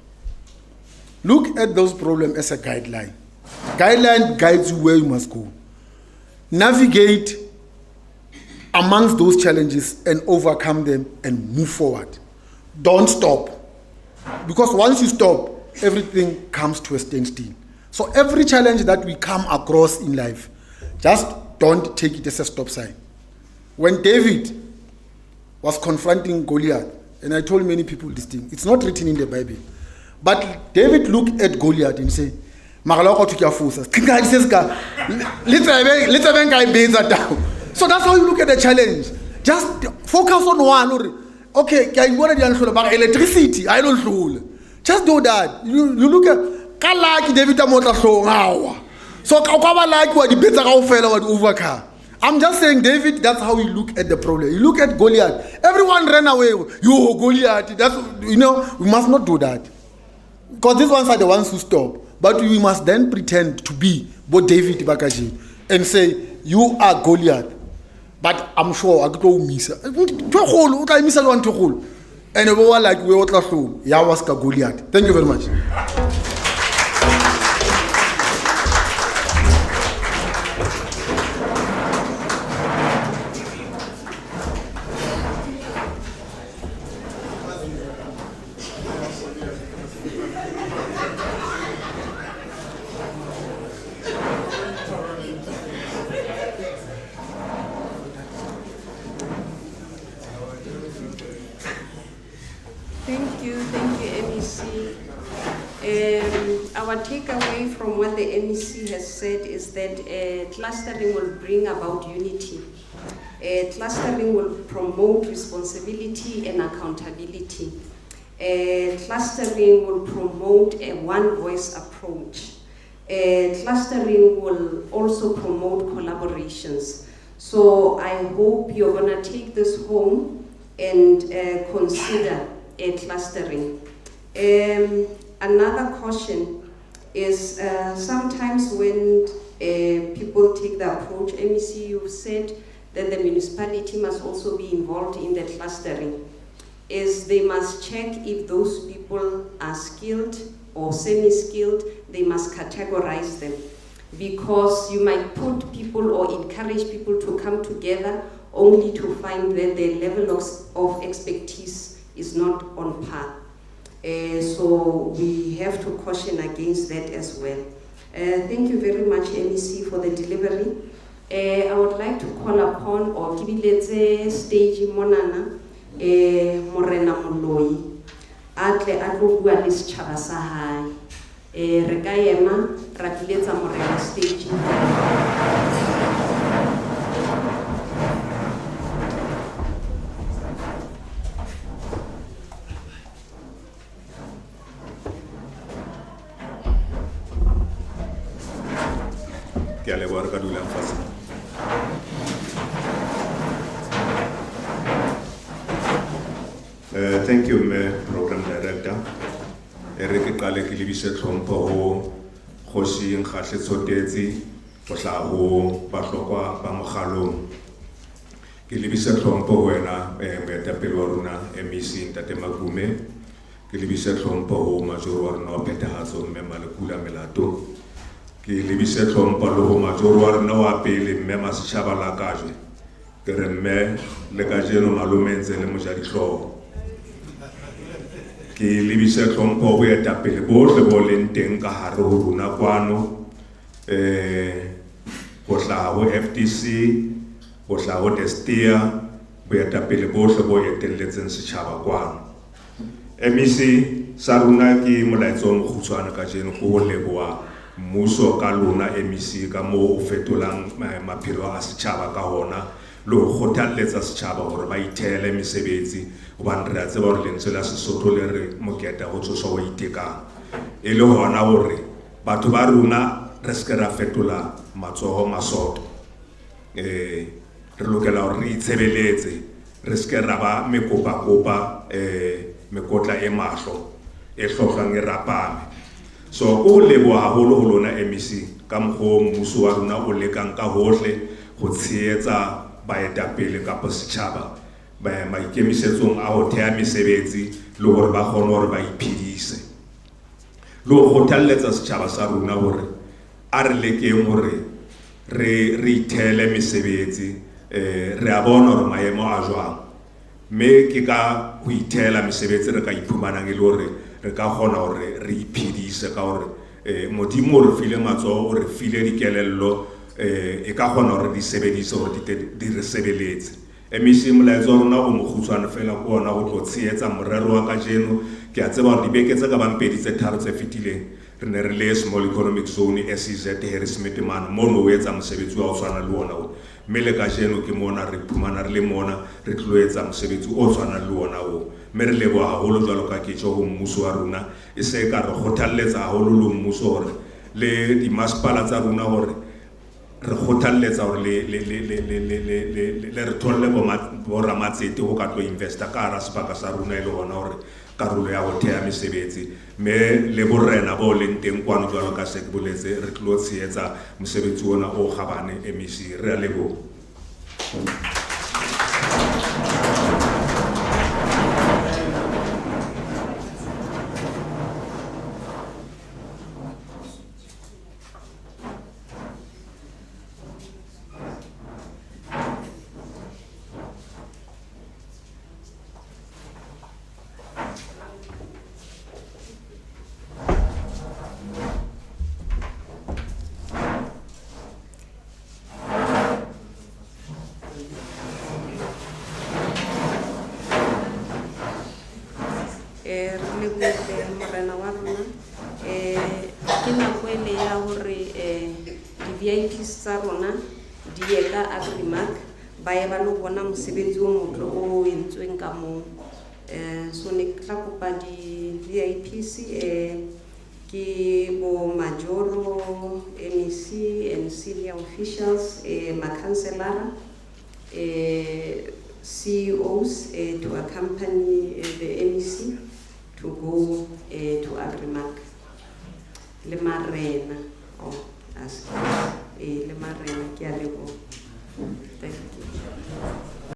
Look at those problems as a guideline. Guideline guides you where you must go. Navigate amongst those challenges and overcome them and move forward. Don't stop. Because once you stop, everything comes to a standstill. So every challenge that we come across in life, just don't take it as a stop sign. When David was confronting Goliath, and I told many people this thing, it's not written in the Bible, but David looked at Goliath and said, so that's how you look at the challenge. Just focus on one. okay, can you about electricity? I don't know. Just do that. You look at Kalaki David Amota so so Qwaqwa like what the better fella what overcar. I'm just saying, David, that's how you look at the problem. You look at Goliath. Everyone ran away. You Goliath. That's, we must not do that. Because these ones are the ones who stop. But we must then pretend to be both David Bakaji and say, you are Goliath. But I'm sure I go miss. And everyone like we want to Yawaska Goliath. Thank you very much. Thank you, MEC. Our takeaway from what the MEC has said is that clustering will bring about unity. Clustering will promote responsibility and accountability. Clustering will promote a one-voice approach. Clustering will also promote collaborations. So I hope you're gonna take this home and consider clustering. Another caution is sometimes when people take the approach, MEC, you've said that the municipality must also be involved in the clustering, is they must check if those people are skilled or semi-skilled. They must categorize them, because you might put people or encourage people to come together only to find that their level of expertise is not on par. So we have to caution against that as well. Thank you very much, MEC, for the delivery. I would like to call upon or kibiletse stage monana Morena Moloi atle a tlo bua le setjhaba sa hae. Re ka ema ra kiletsa Morena stage. Thank you, Program Director. Ereke qale ke lebise tlhompho ho Kgoshi Nkgahle Tsotetsi ho tla ho Bahlokwa ba Moghalong. Ke lebise tlhompho ho wena moetapele wa rona MEC Ntate Makume. Ke lebise tlhompho ho majoro wa rona wa Phethahatso Mme Malekula Melato. Ke lebise tlhompho le ho majoro wa rona wa pele Mme Masitjhaba Lakajwe. Ke re mme le kajeno malome ntse le mojadi hlooho. Ke lebise tlhompho ho boetapele bohle bo leng teng ka hare ho rona kwano, ho tla ho FDC, ho tla ho Destia, boetapele bohle bo etelletseng setjhaba kwano. MEC sa rona ke molaetsa o mokgutshwane kajeno ko ho leboha mmuso ka lona MEC ka moo o fetolang maphelo a setjhaba ka hona, le ho kgothalletsa setjhaba hore ba ithele mesebetsi hobane re a tseba hore lentswe la Sesotho le re moketa ho tsoswa wa itekang. E le hona hore batho ba rona re se ke ra fetola matsoho masoto. Re lokela hore re itshebeletse, re se ke ra ba mekopa-kopa mekotla e mahlo e hlohlang e rapame. So ko leboha haholo ho lona MEC ka mokgwa mmuso wa rona o lekang ka hohle ho tshehetsa baetapele kapa setjhaba maikemisetsong a ho thea mesebetsi le hore ba kgone hore ba iphedise, le ho kgothalletsa setjhaba sa rona hore a re lekeng hore re ithele mesebetsi. Re a bona hore maemo a jwang, mme ke ka ho ithela mesebetsi re ka iphumanang e le hore re ka kgona hore re iphedise ka hore Modimo re file matsoho, re file dikelello e ka kgona hore di sebedise hore di re sebeletse. MEC molaetsa wa rona o mokgutshwane fela ko ona ho tlo tshehetsa morero wa kajeno. Ke a tseba hore dibeke tse ka bang 2 tse 3 tse fetileng re ne re le small economic zone SEZ Harrismith man mono o etsa mosebetsi wa ho tshwana le ona. mme le kajeno ke mona re phumana re le mona re tlo etsa mosebetsi o tshwanang le ona o, mme re leboha haholo jwalo ka ke tjho ho mmuso wa rona e se ka re kgothalletsa haholo le mmuso hore le dimasepala tsa rona hore re kgothalletsa hore le re tholle bo ramatsete ho ka tlo investa ka hara sebaka sa rona e le hona hore karolo ya ho thea mesebetsi, mme le borena bo leng teng kwano jwalo ka se ke boletse re tlo tshehetsa mosebetsi ona o kgabane MEC. Re a leboha. Morena wa rona ke nako ele ya hore di-VIPs tsa rona di ye ka Agrimark ba ye ba lo bona mosebetsi o motle o entsweng ka moo. So ne ke tla kopa di-VIPs ke bo Majoro, MEC and senior officials, ma-councilor, CEOs to accompany the MEC